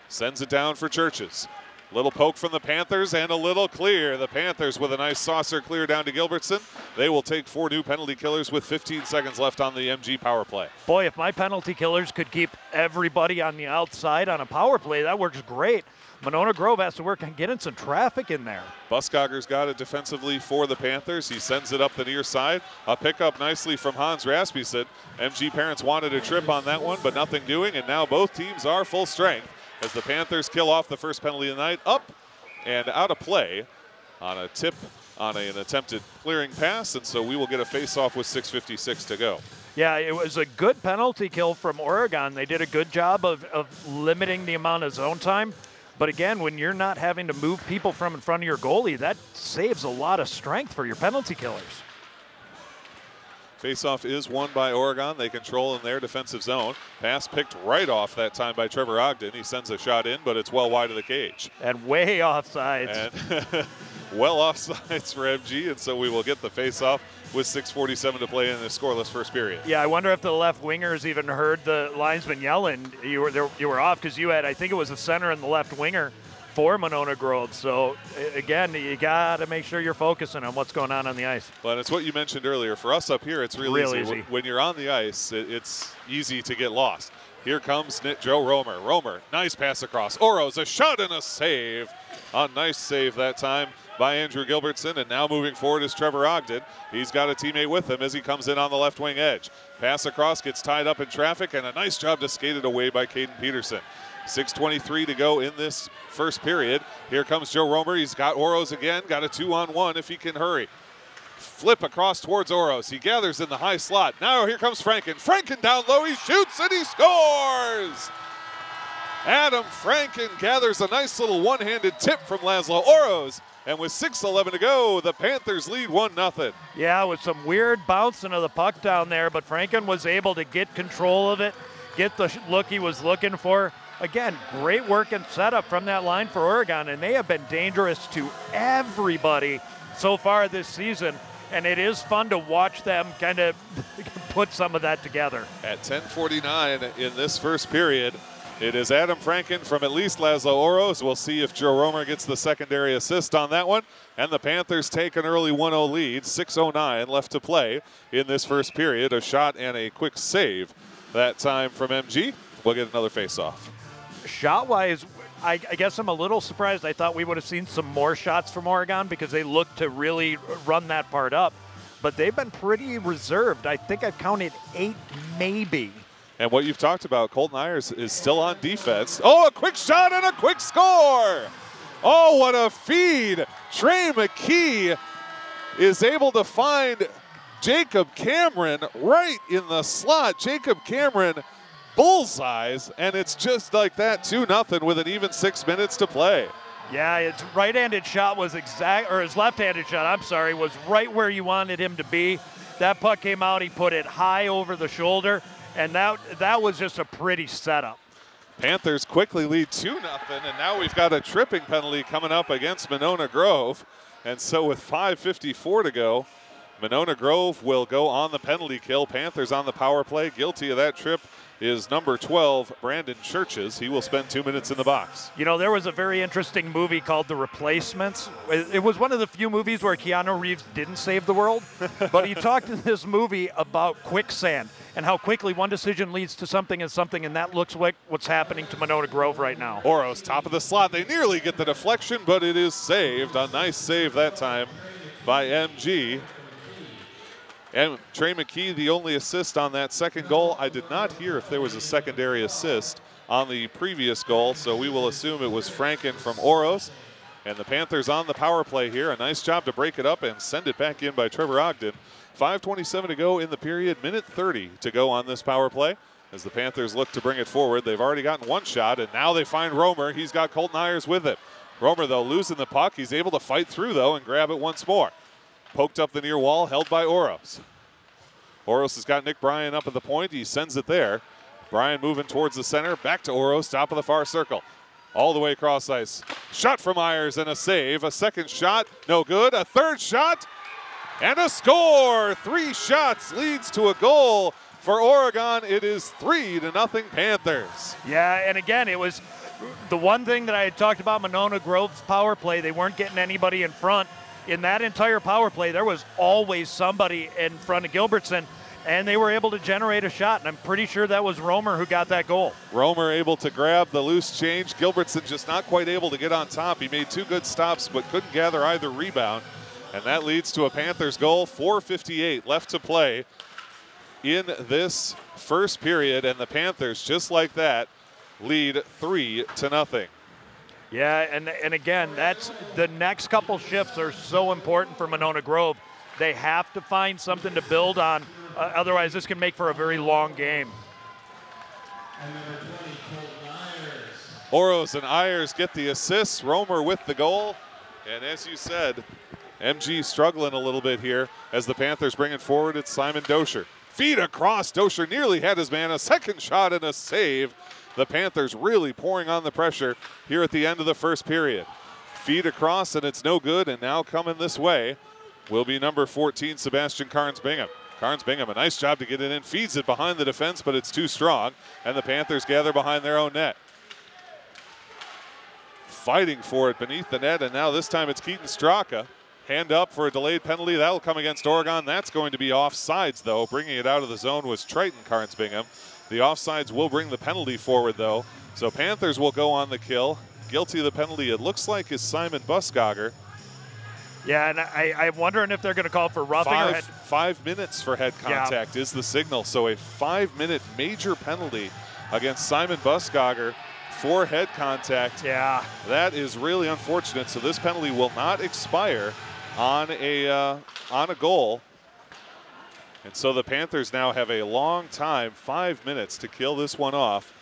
sends it down for Churches. Little poke from the Panthers and a little clear. The Panthers with a nice saucer clear down to Gilbertson. They will take 4 new penalty killers with 15 seconds left on the MG power play. Boy, if my penalty killers could keep everybody on the outside on a power play, that works great. Monona Grove has to work on getting some traffic in there. Buskogger's got it defensively for the Panthers. He sends it up the near side. A pickup nicely from Hans Rasmussen. MG parents wanted a trip on that one, but nothing doing, and now both teams are full strength as the Panthers kill off the first penalty of the night, up and out of play on a tip on an attempted clearing pass, and so we will get a face-off with 6:56 to go. Yeah, it was a good penalty kill from Oregon. They did a good job of limiting the amount of zone time. But again, when you're not having to move people from in front of your goalie, that saves a lot of strength for your penalty killers. Faceoff is won by Oregon. They control in their defensive zone. Pass picked right off that time by Trevor Ogden. He sends a shot in, but it's well wide of the cage. And way offsides. And well offsides for MG, and so we will get the faceoff with 6:47 to play in the scoreless first period. Yeah, I wonder if the left wingers even heard the linesman yelling. You were off because you had, I think it was the center and the left winger for Monona Grove. So again, you got to make sure you're focusing on what's going on the ice. Well, it's what you mentioned earlier. For us up here, it's real easy. When you're on the ice, it's easy to get lost. Here comes Joe Romer. Romer, nice pass across. Oro's a shot and a save. A nice save that time by Andrew Gilbertson, and now moving forward is Trevor Ogden. He's got a teammate with him as he comes in on the left wing edge. Pass across, gets tied up in traffic, and a nice job to skate it away by Caden Peterson. 6:23 to go in this first period. Here comes Joe Romer. He's got Oro's again, got a 2-on-1 if he can hurry. Flip across towards Oro's. He gathers in the high slot. Now here comes Franken. Franken down low, he shoots and he scores! Adam Franken gathers a nice little one-handed tip from Laszlo Oro's. And with 6:11 to go, the Panthers lead 1-0. Yeah, with some weird bouncing of the puck down there, but Franken was able to get control of it, get the look he was looking for. Again, great work and setup from that line for Oregon, and they have been dangerous to everybody so far this season. And it is fun to watch them kind of put some of that together. At 10:49 in this first period, it is Adam Franken from at least Laszlo Oro's. We'll see if Joe Romer gets the secondary assist on that one. And the Panthers take an early 1-0 lead. 6:09 left to play in this first period. A shot and a quick save that time from MG. We'll get another face-off. Shot-wise, I guess I'm a little surprised. I thought we would have seen some more shots from Oregon because they looked to really run that part up. But they've been pretty reserved. I think I've counted 8 maybe. And what you've talked about, Colton Ayers is still on defense. Oh, a quick shot and a quick score! Oh, what a feed! Trey McKee is able to find Jacob Cameron right in the slot. Jacob Cameron bullseyes, and it's just like that, 2-0 with an even 6 minutes to play. Yeah, his right-handed shot was his left-handed shot, I'm sorry, was right where you wanted him to be. That puck came out, he put it high over the shoulder, and that was just a pretty setup. Panthers quickly lead 2-0, and now we've got a tripping penalty coming up against Monona Grove. And so with 5:54 to go, Monona Grove will go on the penalty kill. Panthers on the power play. Guilty of that trip is number 12, Brandon Churches. He will spend 2 minutes in the box. You know, there was a very interesting movie called The Replacements. It was one of the few movies where Keanu Reeves didn't save the world, but he talked in this movie about quicksand and how quickly one decision leads to something, and that looks like what's happening to Monona Grove right now. Oro's top of the slot. They nearly get the deflection, but it is saved. A nice save that time by MG. And Trey McKee, the only assist on that second goal. I did not hear if there was a secondary assist on the previous goal, so we will assume it was Franken from Oro's. And the Panthers on the power play here. A nice job to break it up and send it back in by Trevor Ogden. 5:27 to go in the period, minute 30 to go on this power play. As the Panthers look to bring it forward, they've already gotten one shot, and now they find Romer. He's got Colton Ayers with it. Romer, though, losing the puck. He's able to fight through, though, and grab it once more. Poked up the near wall, held by Oro's. Oro's has got Nick Bryan up at the point. He sends it there. Bryan moving towards the center. Back to Oro's, top of the far circle. All the way across ice. Shot from Ayers and a save. A second shot, no good. A third shot and a score. 3 shots leads to a goal for Oregon. It is 3-0 Panthers. Yeah, and again, it was the one thing that I had talked about Monona Grove's power play, they weren't getting anybody in front. In that entire power play, there was always somebody in front of Gilbertson, and they were able to generate a shot, and I'm pretty sure that was Romer who got that goal. Romer able to grab the loose change. Gilbertson just not quite able to get on top. He made 2 good stops but couldn't gather either rebound, and that leads to a Panthers goal. 4:58 left to play in this first period, and the Panthers, just like that, lead 3-0. Yeah, and again, that's the next couple shifts are so important for Monona Grove. They have to find something to build on. Otherwise, this can make for a very long game. And number 20, Colton Ayers. Oros and Ayers get the assists. Romer with the goal. And as you said, MG struggling a little bit here as the Panthers bring it forward. It's Simon Doscher. Feed across. Doscher nearly had his man. A second shot and a save. The Panthers really pouring on the pressure here at the end of the first period. Feed across, and it's no good. And now coming this way will be number 14, Sebastian Carnes-Bingham. Carnes-Bingham, a nice job to get it in. Feeds it behind the defense, but it's too strong. And the Panthers gather behind their own net. Fighting for it beneath the net, and now this time it's Keaton Straka. Hand up for a delayed penalty. That'll come against Oregon. That's going to be offsides, though. Bringing it out of the zone was Triton Carnes-Bingham. The offsides will bring the penalty forward, though. So Panthers will go on the kill. Guilty of the penalty, it looks like, is Simon Buskogger. Yeah, and I'm wondering if they're going to call for roughing or head. 5 minutes for head contact is the signal. So a 5-minute major penalty against Simon Buskogger for head contact. Yeah. That is really unfortunate. So this penalty will not expire on a goal. And so the Panthers now have a long time, 5 minutes, to kill this one off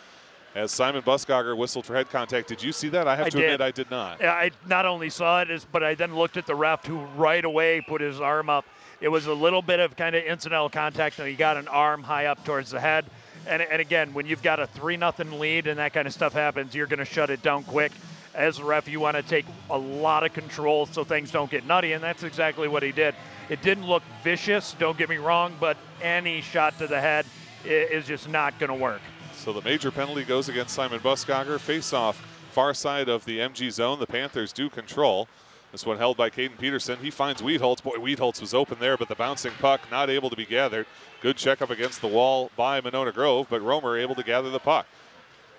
as Simon Buskogger whistled for head contact. Did you see that? I have to admit I did not. Yeah, I not only saw it, but I then looked at the ref who right away put his arm up. It was a little bit of kind of incidental contact, and he got an arm high up towards the head. And again, when you've got a 3-0 lead and that kind of stuff happens, you're going to shut it down quick. As a ref, you want to take a lot of control so things don't get nutty, and that's exactly what he did. It didn't look vicious, don't get me wrong, but any shot to the head is just not going to work. So the major penalty goes against Simon Buskogger. Face-off far side of the MG zone. The Panthers do control. This one held by Caden Peterson. He finds Weedholtz. Boy, Weedholtz was open there, but the bouncing puck not able to be gathered. Good check up against the wall by Monona Grove, but Romer able to gather the puck.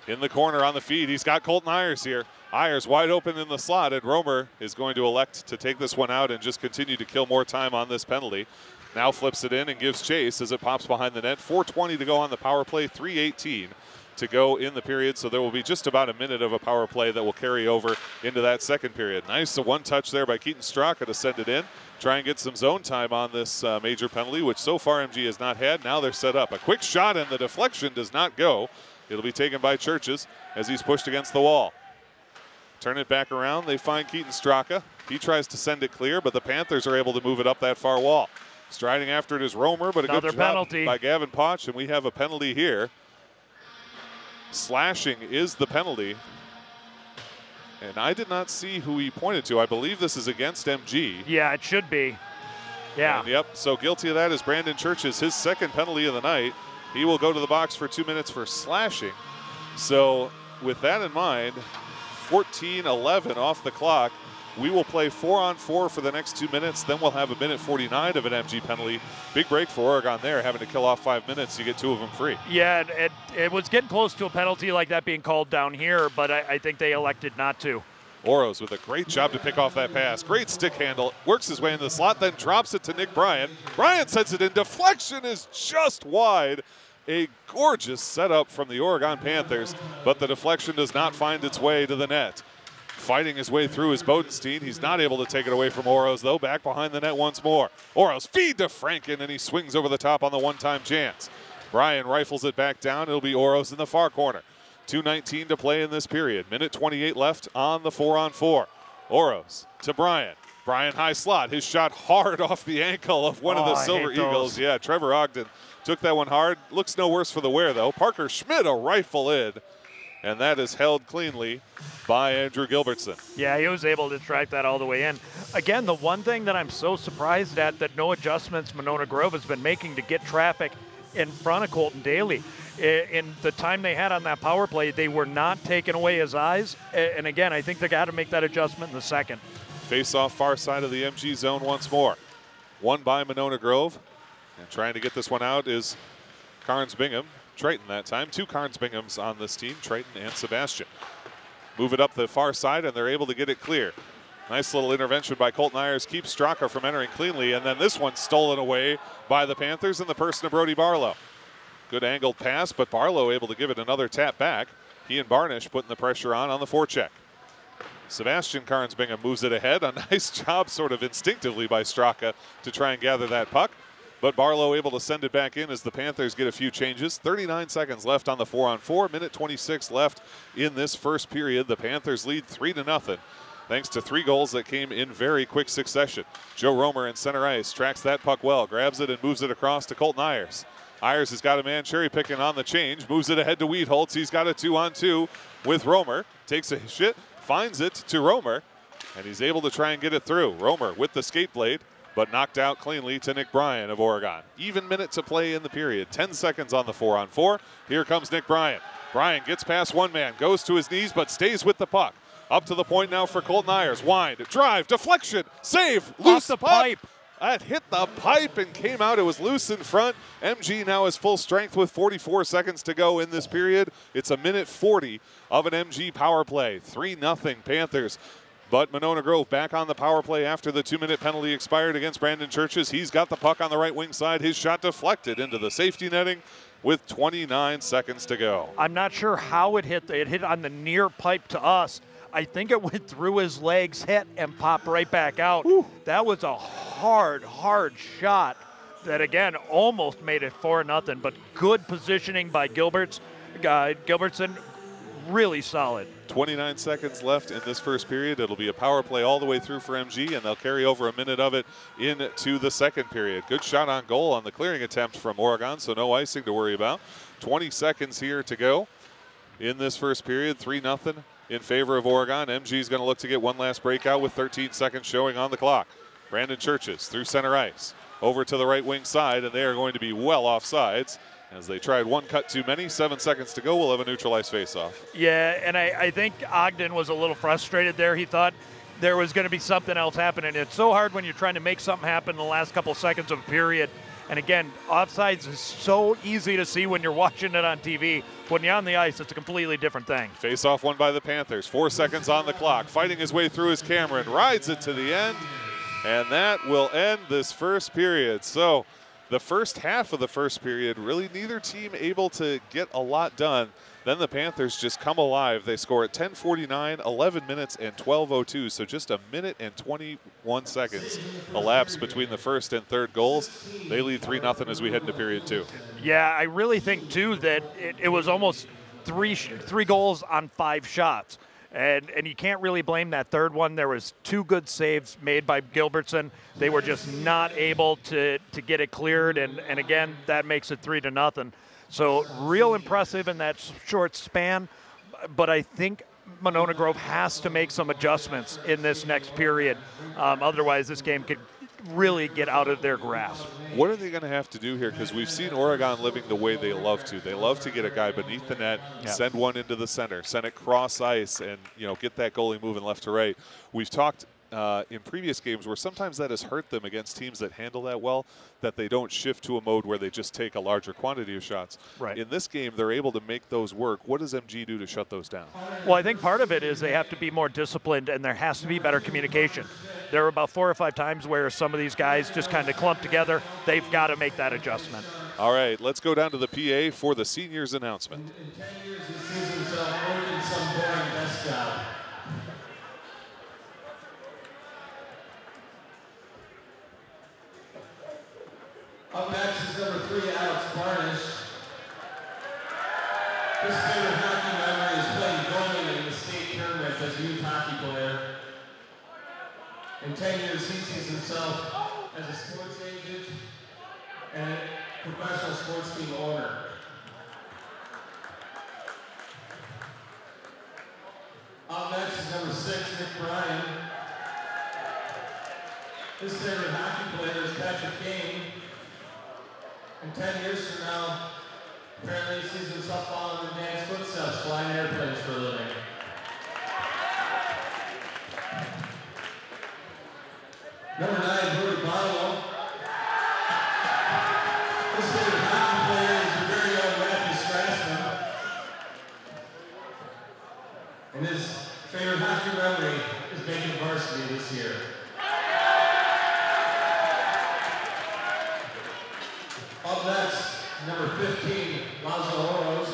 In the corner on the feed, he's got Colton Ayers here. Ayers wide open in the slot, and Romer is going to elect to take this one out and just continue to kill more time on this penalty. Now flips it in and gives chase as it pops behind the net. 4:20 to go on the power play, 3:18 to go in the period, so there will be just about a minute of a power play that will carry over into that second period. Nice one touch there by Keaton Straka to send it in. Try and get some zone time on this major penalty, which so far MG has not had. Now they're set up. A quick shot, and the deflection does not go. It'll be taken by Churches as he's pushed against the wall. Turn it back around. They find Keaton Straka. He tries to send it clear, but the Panthers are able to move it up that far wall. Striding after it is Romer, but another good job penalty by Gavin Potch, and we have a penalty here. Slashing is the penalty. And I did not see who he pointed to. I believe this is against MG. Yeah, it should be. Yeah. And yep, so guilty of that is Brandon Churches, his second penalty of the night. He will go to the box for 2 minutes for slashing. So with that in mind, 14:11 off the clock. We will play 4-on-4 for the next 2 minutes. Then we'll have a minute 49 of an MG penalty. Big break for Oregon there, having to kill off 5 minutes. You get 2 of them free. Yeah, it was getting close to a penalty like that being called down here, but I think they elected not to. Oros with a great job to pick off that pass. Great stick handle. Works his way in the slot, then drops it to Nick Bryan. Bryan sends it in. Deflection is just wide. A gorgeous setup from the Oregon Panthers, but the deflection does not find its way to the net. Fighting his way through is Bodenstein. He's not able to take it away from Oros, though. Back behind the net once more. Oros feed to Franken, and he swings over the top on the one-time chance. Bryan rifles it back down. It'll be Oros in the far corner. 2:19 to play in this period. Minute 28 left on the 4-on-4. Oros to Bryan. Bryan high slot. His shot hard off the ankle of one of the Silver Eagles. Yeah, Trevor Ogden took that one hard. Looks no worse for the wear, though. Parker Schmidt a rifle in. And that is held cleanly by Andrew Gilbertson. Yeah, he was able to track that all the way in. Again, the one thing that I'm so surprised at that no adjustments Monona Grove has been making to get traffic in front of Colton Daly In the time they had on that power play, they were not taking away his eyes. And again, I think they got to make that adjustment in the second. Face off far side of the MG zone once more. One by Monona Grove. And trying to get this one out is Carnes Bingham. Triton that time. 2 Carnes Binghams on this team, Triton and Sebastian. Move it up the far side, and they're able to get it clear. Nice little intervention by Colton Ayers, keeps Straka from entering cleanly, and then this one stolen away by the Panthers in the person of Brody Barlow. Good angled pass, but Barlow able to give it another tap back. He and Barnish putting the pressure on the forecheck. Sebastian Carnes Bingham moves it ahead. A nice job sort of instinctively by Straka to try and gather that puck. But Barlow able to send it back in as the Panthers get a few changes. 39 seconds left on the 4-on-4. Minute 26 left in this first period. The Panthers lead 3-0. Thanks to 3 goals that came in very quick succession. Joe Romer in center ice tracks that puck well, grabs it and moves it across to Colton Ayers. Ayers has got a man cherry picking on the change, moves it ahead to Weed Holtz. He's got a 2-on-2 with Romer. Takes a shit, finds it to Romer, and he's able to try and get it through. Romer with the skate blade, but knocked out cleanly to Nick Bryan of Oregon. Even minute to play in the period. 10 seconds on the 4-on-4. Here comes Nick Bryan. Bryan gets past one man, goes to his knees, but stays with the puck. Up to the point now for Colton Ayers. Wind, drive, deflection, save, loose the puck. pipe. That hit the pipe and came out. It was loose in front. MG now is full strength with 44 seconds to go in this period. It's a minute 40 of an MG power play. 3-0 Panthers. But Monona Grove back on the power play after the 2-minute penalty expired against Brandon Churches. He's got the puck on the right wing side. His shot deflected into the safety netting with 29 seconds to go. I'm not sure how it hit. It hit on the near pipe to us. I think it went through his legs, hit, and popped right back out. Whew. That was a hard shot that, again, almost made it 4-0. But good positioning by Gilbertson, really solid. 29 seconds left in this first period. It'll be a power play all the way through for MG, and they'll carry over a minute of it into the second period. Good shot on goal on the clearing attempt from Oregon, so no icing to worry about. 20 seconds here to go in this first period. 3-0 in favor of Oregon. MG is going to look to get one last breakout with 13 seconds showing on the clock. Brandon Churches through center ice. Over to the right wing side, and they are going to be well off sides as they tried one cut too many. 7 seconds to go. We'll have a neutralized faceoff. Yeah, and I think Ogden was a little frustrated there. He thought there was going to be something else happening. It's so hard when you're trying to make something happen in the last couple seconds of a period. And again, offsides is so easy to see when you're watching it on TV. When you're on the ice, it's a completely different thing. Face-off won by the Panthers. 4 seconds on the clock. Fighting his way through his Cameron. Rides it to the end. And that will end this first period. So the first half of the first period, really neither team able to get a lot done. Then the Panthers just come alive. They score at 10:49, 11 minutes, and 12:02. So just a minute and 21 seconds elapsed between the first and third goals. They lead 3-0 as we head into period 2. Yeah, I really think, too, that it was almost three goals on 5 shots. And you can't really blame that third one. There was 2 good saves made by Gilbertson. They were just not able to get it cleared. And again, that makes it 3-0. So real impressive in that short span. But I think Monona Grove has to make some adjustments in this next period. Otherwise, this game could really get out of their grasp. What are they going to have to do here? Because we've seen Oregon living the way they love to. They love to get a guy beneath the net, send one into the center, send it cross ice, and get that goalie moving left to right. We've talked in previous games where sometimes that has hurt them against teams that handle that well, that they don't shift to a mode where they just take a larger quantity of shots. Right. In this game, they're able to make those work. What does MG do to shut those down? Well, I think part of it is they have to be more disciplined, and there has to be better communication. There were about 4 or 5 times where some of these guys just kind of clumped together. They've got to make that adjustment. All right, let's go down to the PA for the seniors announcement. In 10 years, he sees himself working some boring desk job. Up next is number 3, Alex Barnish. His favorite hockey memory is playing goalie in the state tournament as a youth hockey player. In 10 years, he sees himself as a sports agent and a professional sports team owner. Up next is number 6, Nick Bryan. His favorite hockey player is Patrick Kane. In 10 years from now, Apparently he sees himself following in Dan's footsteps, flying airplanes for a living. Number 9, Brody Barlow. This favorite hockey player is the very own Matthew Strassman. And his favorite hockey memory is making varsity this year. Up next, number 15, Lazo Oroz.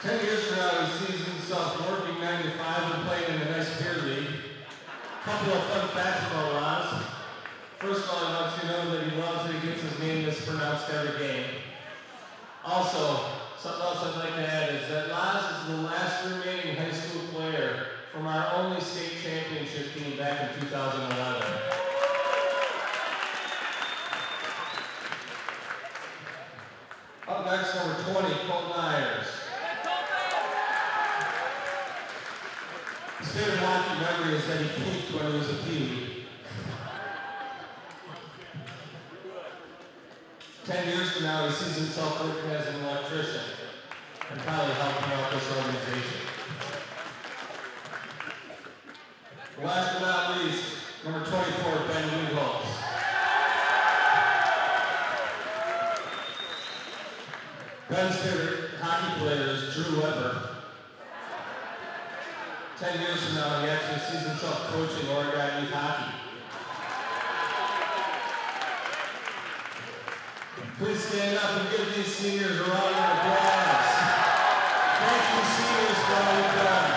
10 years from now, he sees himself working 9 to 5 and playing in a nice peer league. Couple of fun facts about Laz. First of all, he wants you to know that he loves that he gets his name mispronounced every game. Also, something else I'd like to add is that Laz is the last remaining high school player from our only state championship team back in 2011. Up next, number 20, Colton Myers. His favorite hockey memory is that he peaked when he was a pee. 10 years from now, he sees himself working as an electrician and probably helping out this organization. Last but not least, number 24, Ben Holtz. Ben's favorite hockey player is Drew Weber. 10 years from now, he actually sees himself coaching Oregon youth hockey. Please stand up and give these seniors a round of applause. Thank you, seniors, for all you've done.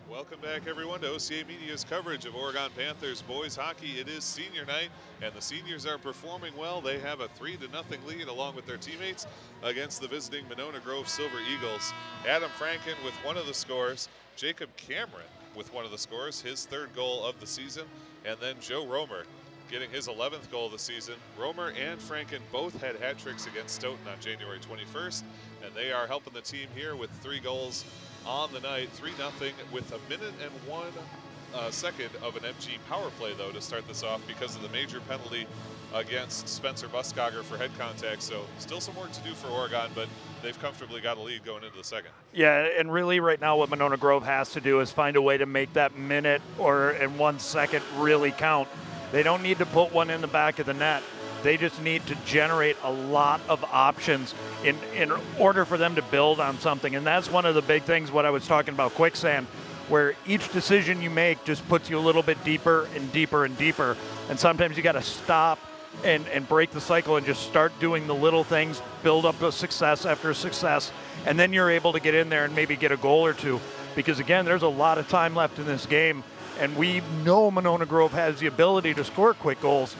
Welcome back, everyone, to OCA Media's coverage of Oregon Panthers boys hockey. It is senior night, and the seniors are performing well. They have a 3-0 lead along with their teammates against the visiting Monona Grove Silver Eagles. Adam Franken with one of the scores, Jacob Cameron with one of the scores, his 3rd goal of the season, and then Joe Romer getting his 11th goal of the season. Romer and Franken both had hat tricks against Stoughton on January 21st, and they are helping the team here with 3 goals on the night. 3-0 with 1 minute and 1 second of an MG power play, though, to start this off because of the major penalty against Spencer Buskogger for head contact. So still some work to do for Oregon, but they've comfortably got a lead going into the second. Yeah, and really right now what Monona Grove has to do is find a way to make that minute or in 1 second really count. They don't need to put one in the back of the net. They just need to generate a lot of options in order for them to build on something. And that's one of the big things, what I was talking about quicksand, where each decision you make just puts you a little bit deeper and deeper and deeper. And sometimes you got to stop and break the cycle and just start doing the little things, build up a success after success, and then you're able to get in there and maybe get a goal or two. Because again, there's a lot of time left in this game, and we know Monona Grove has the ability to score quick goals.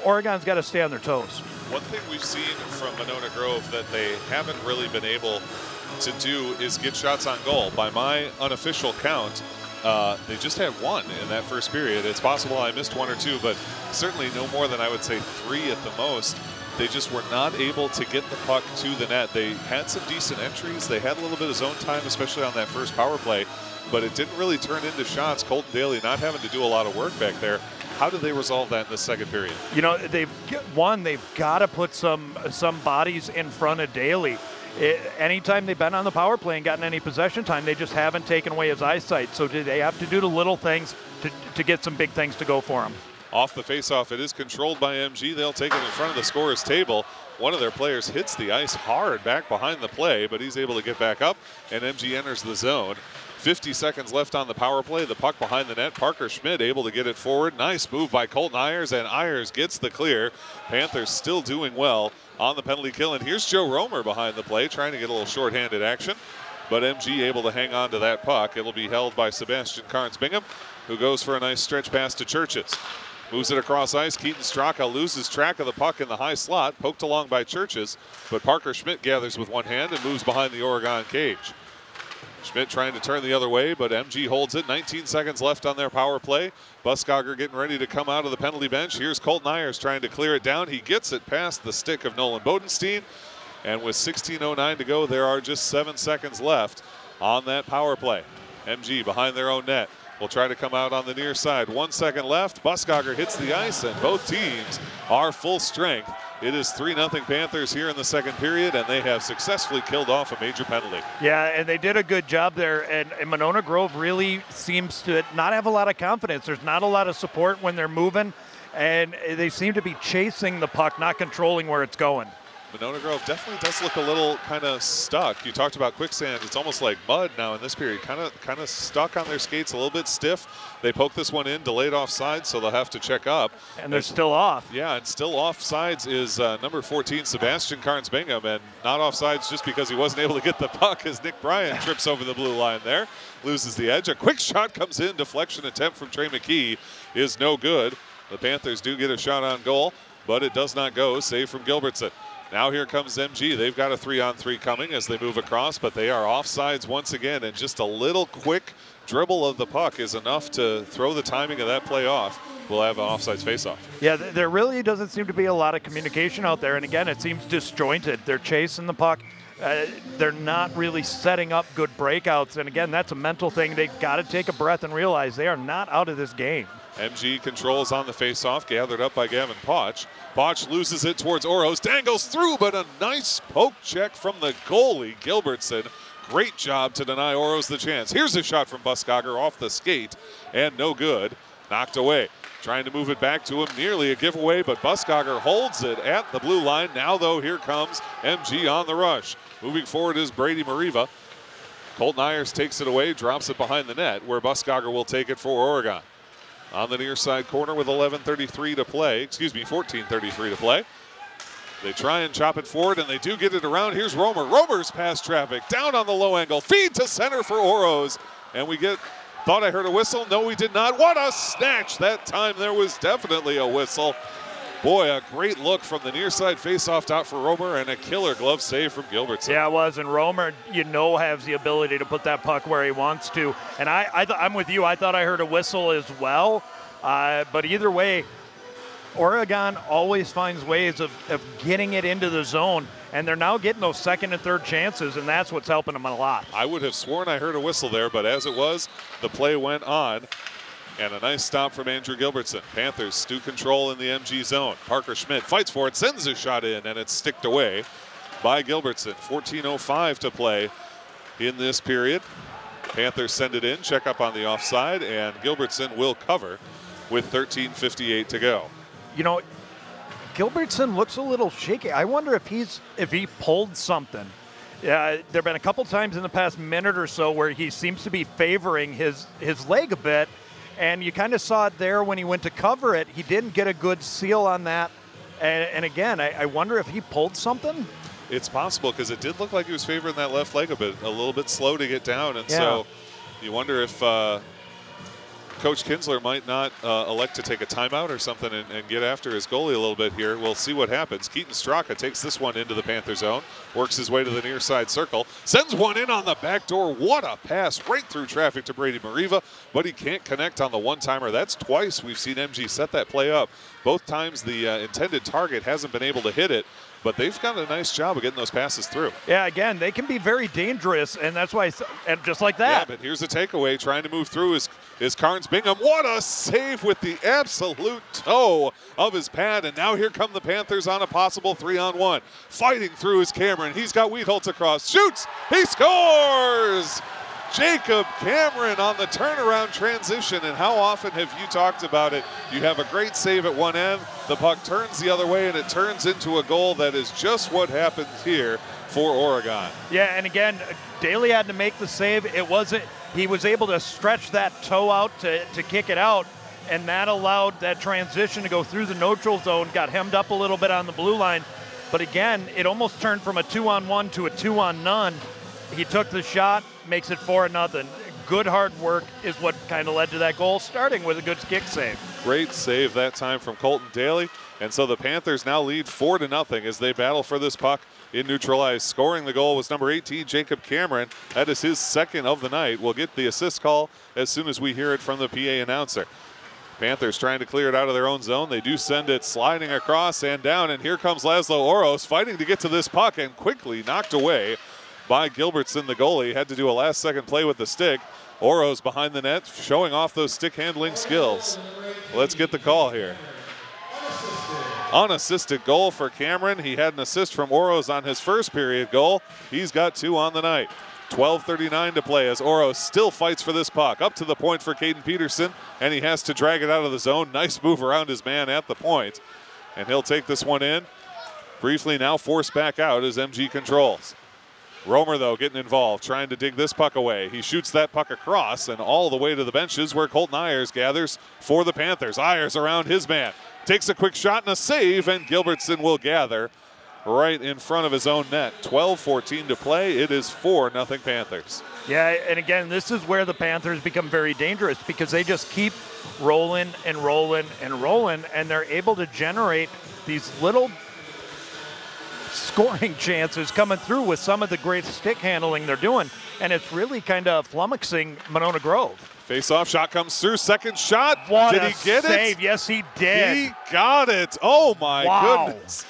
Oregon's got to stay on their toes. One thing we've seen from Monona Grove that they haven't really been able to do is get shots on goal. By my unofficial count, they just had 1 in that first period. It's possible I missed 1 or 2, but certainly no more than I would say 3 at the most. They just were not able to get the puck to the net. They had some decent entries. They had a little bit of zone time, especially on that first power play, but it didn't really turn into shots. Colton Daly not having to do a lot of work back there. How do they resolve that in the second period? You know, they've got to put some bodies in front of Daly. Anytime they've been on the power play and gotten any possession time, they just haven't taken away his eyesight. So they have to do the little things to get some big things to go for him. Off the faceoff, it is controlled by MG. They'll take it in front of the scorer's table. One of their players hits the ice hard back behind the play, but he's able to get back up, and MG enters the zone. 50 seconds left on the power play. The puck behind the net. Parker Schmidt able to get it forward. Nice move by Colton Ayers, and Ayers gets the clear. Panthers still doing well on the penalty kill. And here's Joe Romer behind the play, trying to get a little shorthanded action. But MG able to hang on to that puck. It'll be held by Sebastian Carnes-Bingham, who goes for a nice stretch pass to Churches. Moves it across ice. Keaton Straka loses track of the puck in the high slot. Poked along by Churches, but Parker Schmidt gathers with one hand and moves behind the Oregon cage. Schmidt trying to turn the other way, but MG holds it. 19 seconds left on their power play. Buskogger getting ready to come out of the penalty bench. Here's Colton Ayers trying to clear it down. He gets it past the stick of Nolan Bodenstein. And with 16:09 to go, there are just 7 seconds left on that power play. MG behind their own net will try to come out on the near side. 1 second left. Buskogger hits the ice, and both teams are full strength. It is 3-0 Panthers here in the second period, and they have successfully killed off a major penalty. Yeah, and they did a good job there. And Monona Grove really seems to not have a lot of confidence. There's not a lot of support when they're moving, and they seem to be chasing the puck, not controlling where it's going. Monona Grove definitely does look a little kind of stuck. You talked about quicksand. It's almost like mud now in this period. Kind of stuck on their skates, a little bit stiff. They poke this one in, delayed offside, so they'll have to check up. And they're still off. Yeah, and still offsides is number 14, Sebastian Carnes-Bingham, and not offsides just because he wasn't able to get the puck as Nick Bryan trips over the blue line there, loses the edge. A quick shot comes in, deflection attempt from Trey McKee is no good. The Panthers do get a shot on goal, but it does not go, save from Gilbertson. Now here comes MG. They've got a 3-on-3 coming as they move across, but they are offsides once again, and just a little quick dribble of the puck is enough to throw the timing of that play off. We'll have an offsides faceoff. Yeah, there really doesn't seem to be a lot of communication out there, and again, it seems disjointed. They're chasing the puck. They're not really setting up good breakouts, and again, that's a mental thing. They've got to take a breath and realize they are not out of this game. MG controls on the faceoff, gathered up by Gavin Potch. Potch loses it towards Oros, dangles through, but a nice poke check from the goalie, Gilbertson. Great job to deny Oros the chance. Here's a shot from Buskogger off the skate, and no good. Knocked away. Trying to move it back to him, nearly a giveaway, but Buskogger holds it at the blue line. Now, though, here comes MG on the rush. Moving forward is Brady Mariva. Colton Ayers takes it away, drops it behind the net, where Buskogger will take it for Oregon. On the near side corner with 11:33 to play, 14:33 to play. They try and chop it forward, and they do get it around. Here's Romer. Romer's past traffic, down on the low angle, feed to center for Oros. And we get, thought I heard a whistle. No, we did not. What a snatch. That time there was definitely a whistle. Boy, a great look from the near side face-off out for Romer, and a killer glove save from Gilbertson. Yeah, it was, and Romer, has the ability to put that puck where he wants to. And I'm with you. I thought I heard a whistle as well. But either way, Oregon always finds ways of getting it into the zone, and they're now getting those second and third chances, and that's what's helping them a lot. I would have sworn I heard a whistle there, but as it was, the play went on. And a nice stop from Andrew Gilbertson. Panthers stew control in the MG zone. Parker Schmidt fights for it, sends a shot in, and it's sticked away by Gilbertson. 14:05 to play in this period. Panthers send it in, check up on the offside, and Gilbertson will cover with 13:58 to go. Gilbertson looks a little shaky. I wonder if he pulled something. There have been a couple times in the past minute or so where he seems to be favoring his leg a bit. And you kind of saw it there when he went to cover it. He didn't get a good seal on that. And again, I wonder if he pulled something. It's possible, because it did look like he was favoring that left leg a little bit slow to get down. And so you wonder if Coach Kinsler might not elect to take a timeout or something and get after his goalie a little bit here. We'll see what happens. Keaton Straka takes this one into the Panther zone, works his way to the near side circle, sends one in on the back door. What a pass right through traffic to Brady Mariva, but he can't connect on the one-timer. That's twice we've seen MG set that play up. Both times the intended target hasn't been able to hit it, but they've done a nice job of getting those passes through. Yeah, again, they can be very dangerous, and that's why, and just like that. Yeah, but here's a takeaway. Trying to move through is Carnes-Bingham. What a save with the absolute toe of his pad, and now here come the Panthers on a possible 3-on-1. Fighting through is Cameron. He's got Holtz across. Shoots! He scores! Jacob Cameron on the turnaround transition, and how often have you talked about it? You have a great save at one end, the puck turns the other way, and it turns into a goal. That is just what happens here for Oregon. Yeah, and again, Daly had to make the save. He was able to stretch that toe out to kick it out, and that allowed that transition to go through the neutral zone, got hemmed up a little bit on the blue line. But again, it almost turned from a 2-on-1 to a 2-on-none. He took the shot, makes it 4-0. Good hard work is what kind of led to that goal, starting with a good kick save. Great save that time from Colton Daly. And so the Panthers now lead 4-0 as they battle for this puck in neutral ice. Scoring the goal was number 18, Jacob Cameron. That is his second of the night. We'll get the assist call as soon as we hear it from the PA announcer. Panthers trying to clear it out of their own zone. They do send it sliding across and down, and here comes Laszlo Oros fighting to get to this puck and quickly knocked away by Gilbertson, the goalie. Had to do a last-second play with the stick. Oros behind the net, showing off those stick handling skills. Let's get the call here. Unassisted goal for Cameron. He had an assist from Oros on his first period goal. He's got 2 on the night. 12:39 to play as Oros still fights for this puck. Up to the point for Caden Peterson, and he has to drag it out of the zone. Nice move around his man at the point, and he'll take this one in. Briefly now forced back out as MG controls. Romer, though, getting involved, trying to dig this puck away. He shoots that puck across and all the way to the benches where Colton Ayers gathers for the Panthers. Ayers around his man. Takes a quick shot and a save, and Gilbertson will gather right in front of his own net. 12:14 to play. It is 4-0 Panthers. Yeah, and again, this is where the Panthers become very dangerous because they just keep rolling and rolling and rolling, and they're able to generate these little scoring chances coming through with some of the great stick handling they're doing, and it's really kind of flummoxing Monona Grove. Face-off shot comes through. Second shot. What did a he get save. it? Yes, he did. He got it. Oh, my Wow. goodness.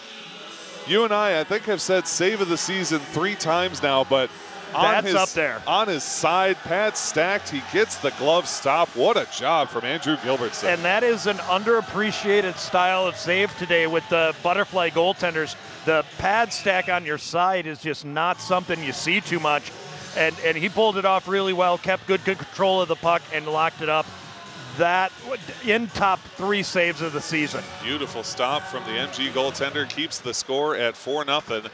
You and I think, have said save of the season 3 times now, but That's up there. On his side, pad stacked. He gets the glove stop. What a job from Andrew Gilbertson. And that is an underappreciated style of save today with the butterfly goaltenders. The pad stack on your side is just not something you see too much. And he pulled it off really well, kept good control of the puck, and locked it up. That in top 3 saves of the season. Beautiful stop from the MG goaltender, keeps the score at 4-0.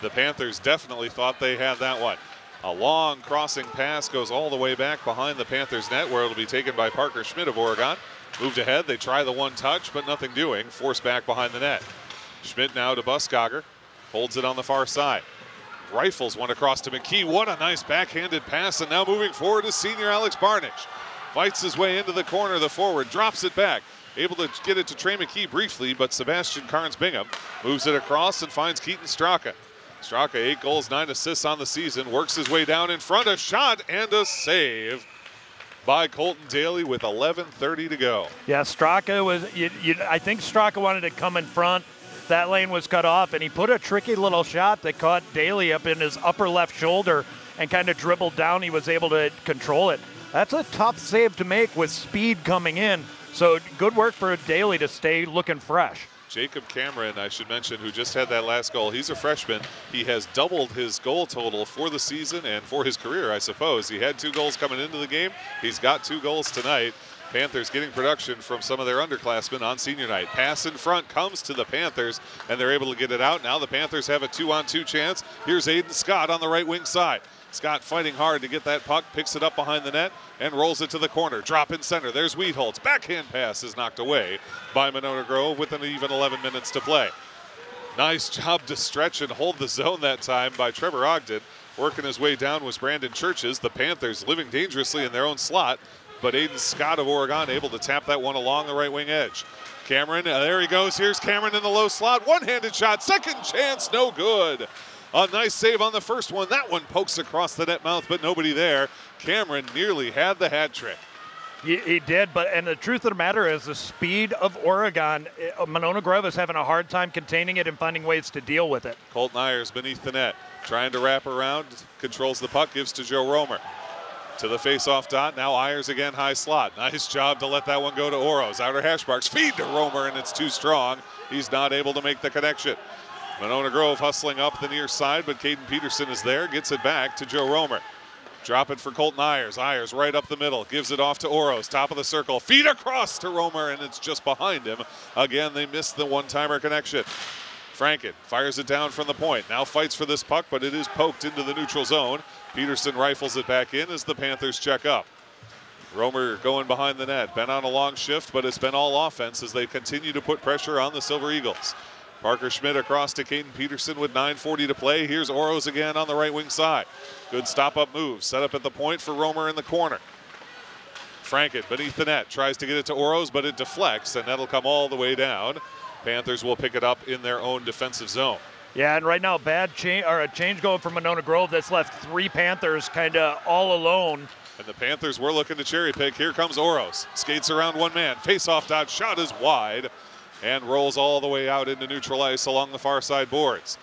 The Panthers definitely thought they had that one. A long crossing pass goes all the way back behind the Panthers net, where it'll be taken by Parker Schmidt of Oregon. Moved ahead, they try the one touch, but nothing doing. Forced back behind the net. Schmidt now to Buskogger, holds it on the far side. Rifles one across to McKee. What a nice backhanded pass, and now moving forward is senior Alex Barnich. Fights his way into the corner, the forward, drops it back. Able to get it to Trey McKee briefly, but Sebastian Carnes-Bingham moves it across and finds Keaton Straka. Straka, 8 goals, 9 assists on the season, works his way down in front, a shot and a save by Colton Daly with 11:30 to go. Yeah, Straka was, I think Straka wanted to come in front. That lane was cut off, and he put a tricky little shot that caught Daly up in his upper left shoulder and kind of dribbled down. He was able to control it. That's a tough save to make with speed coming in. So good work for Daly to stay looking fresh. Jacob Cameron, I should mention, who just had that last goal. He's a freshman. He has doubled his goal total for the season and for his career, I suppose. He had 2 goals coming into the game. He's got 2 goals tonight. Panthers getting production from some of their underclassmen on senior night. Pass in front comes to the Panthers, and they're able to get it out. Now the Panthers have a 2-on-2 chance. Here's Aiden Scott on the right wing side. Scott fighting hard to get that puck, picks it up behind the net, and rolls it to the corner. Drop in center. There's Weedholtz. Backhand pass is knocked away by Monona Grove with an even 11 minutes to play. Nice job to stretch and hold the zone that time by Trevor Ogden. Working his way down was Brandon Churches. The Panthers living dangerously in their own slot, but Aiden Scott of Oregon able to tap that one along the right wing edge. Cameron, there he goes. Here's Cameron in the low slot. One-handed shot. Second chance, no good. A nice save on the first one. That one pokes across the net mouth, but nobody there. Cameron nearly had the hat trick. He did, and the truth of the matter is the speed of Oregon, Monona Grove is having a hard time containing it and finding ways to deal with it. Colton Ayers beneath the net, trying to wrap around, controls the puck, gives to Joe Romer. To the face-off dot, now Ayers again, high slot. Nice job to let that one go to Oros. Outer hash marks, feed to Romer, and it's too strong. He's not able to make the connection. Monona Grove hustling up the near side, but Caden Peterson is there, gets it back to Joe Romer. Drop it for Colton Ayers. Ayers right up the middle, gives it off to Oros, top of the circle. Feed across to Romer, and it's just behind him. Again, they missed the one-timer connection. Franken fires it down from the point. Now fights for this puck, but it is poked into the neutral zone. Peterson rifles it back in as the Panthers check up. Romer going behind the net. Been on a long shift, but it's been all offense as they continue to put pressure on the Silver Eagles. Parker Schmidt across to Caden Peterson with 9:40 to play. Here's Oros again on the right wing side. Good stop-up move. Set up at the point for Romer in the corner. Franken beneath the net. Tries to get it to Oros, but it deflects, and that'll come all the way down. Panthers will pick it up in their own defensive zone. Yeah, and right now a change going from Monona Grove that's left 3 Panthers kind of all alone. And the Panthers were looking to cherry pick. Here comes Oros. Skates around one man. Face-off dodge. Shot is wide and rolls all the way out into neutral ice along the far side boards.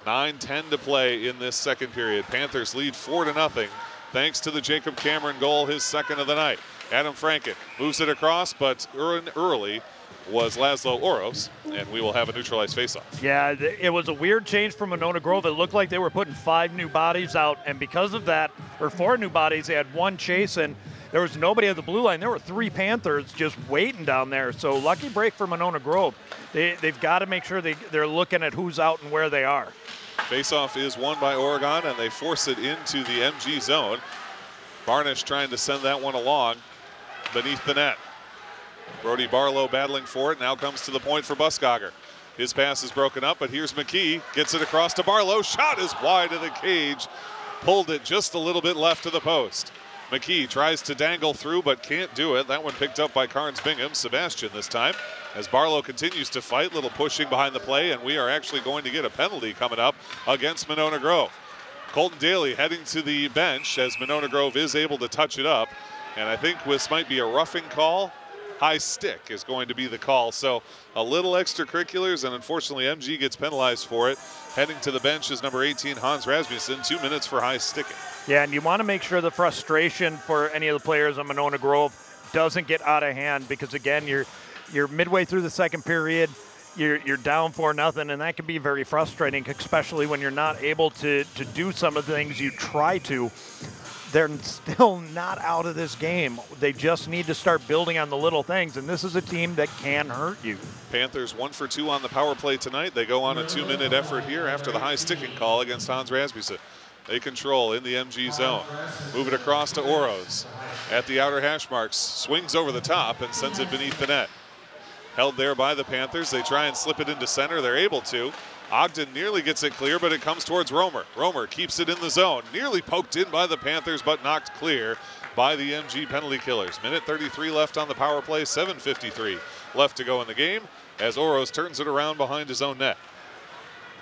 9:10 to play in this second period. Panthers lead 4-0 thanks to the Jacob Cameron goal, his second of the night. Adam Franken moves it across, but early was Laszlo Oros, and we will have a neutral ice faceoff. Yeah, it was a weird change from Monona Grove. It looked like they were putting 5 new bodies out, and because of that, or 4 new bodies, they had 1 chasing. There was nobody at the blue line. There were 3 Panthers just waiting down there. So lucky break for Monona Grove. They've got to make sure they're looking at who's out and where they are. Faceoff is won by Oregon, and they force it into the MG zone. Barnish trying to send that one along beneath the net. Brody Barlow battling for it. Now comes to the point for Buskogger. His pass is broken up, but here's McKee. Gets it across to Barlow. Shot is wide of the cage. Pulled it just a little bit left of the post. McKee tries to dangle through, but can't do it. That one picked up by Carnes Bingham. Sebastian this time. As Barlow continues to fight, little pushing behind the play, and we are actually going to get a penalty coming up against Monona Grove. Colton Daly heading to the bench as Monona Grove is able to touch it up. And I think this might be a roughing call. High stick is going to be the call. So a little extracurriculars, and unfortunately MG gets penalized for it. Heading to the bench is number 18, Hans Rasmussen, 2 minutes for high sticking. Yeah, and you want to make sure the frustration for any of the players on Monona Grove doesn't get out of hand, because again, you're midway through the second period, you're down 4-0, and that can be very frustrating, especially when you're not able to do some of the things you try to. They're still not out of this game. They just need to start building on the little things, and this is a team that can hurt you. Panthers 1 for 2 on the power play tonight. They go on a 2-minute effort here after the high sticking call against Hans Rasmussen. They control in the MG zone. Move it across to Oros at the outer hash marks. Swings over the top and sends it beneath the net. Held there by the Panthers. They try and slip it into center. They're able to. Ogden nearly gets it clear, but it comes towards Romer. Romer keeps it in the zone. Nearly poked in by the Panthers, but knocked clear by the MG penalty killers. Minute 33 left on the power play, 7:53 left to go in the game as Oros turns it around behind his own net.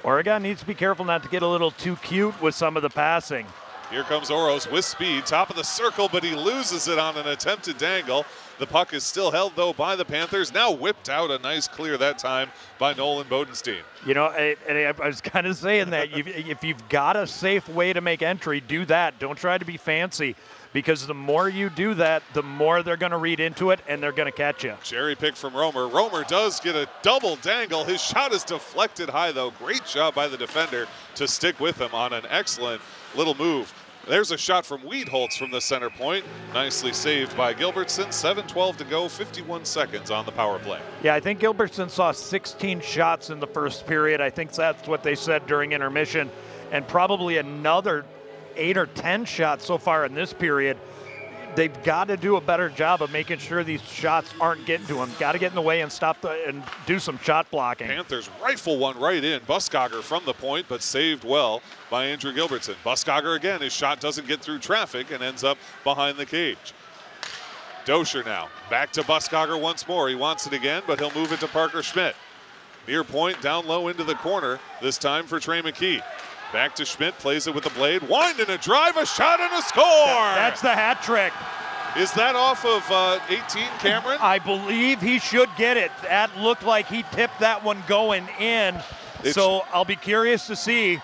Oregon needs to be careful not to get a little too cute with some of the passing. Here comes Oros with speed, top of the circle, but he loses it on an attempted dangle. The puck is still held, though, by the Panthers. Now whipped out a nice clear that time by Nolan Bodenstein. You know, I was kind of saying that if you've got a safe way to make entry, do that. Don't try to be fancy, because the more you do that, the more they're going to read into it, and they're going to catch you. Cherry pick from Romer. Romer does get a double dangle. His shot is deflected high, though. Great job by the defender to stick with him on an excellent little move. There's a shot from Holtz from the center point. Nicely saved by Gilbertson. 7:12 to go, 51 seconds on the power play. Yeah, I think Gilbertson saw 16 shots in the first period. I think that's what they said during intermission. And probably another 8 or 10 shots so far in this period. They've got to do a better job of making sure these shots aren't getting to them. Got to get in the way and and do some shot blocking. Panthers rifle one right in. Buskogger from the point, but saved well by Andrew Gilbertson. Buskogger again, his shot doesn't get through traffic and ends up behind the cage. Dosher now, back to Buskogger once more. He wants it again, but he'll move it to Parker Schmidt. Near point, down low into the corner, this time for Trey McKee. Back to Schmidt, plays it with the blade. Wind and a drive, a shot and a score! That's the hat trick. Is that off of 18, Cameron? I believe he should get it. That looked like he tipped that one going in. So I'll be curious to see.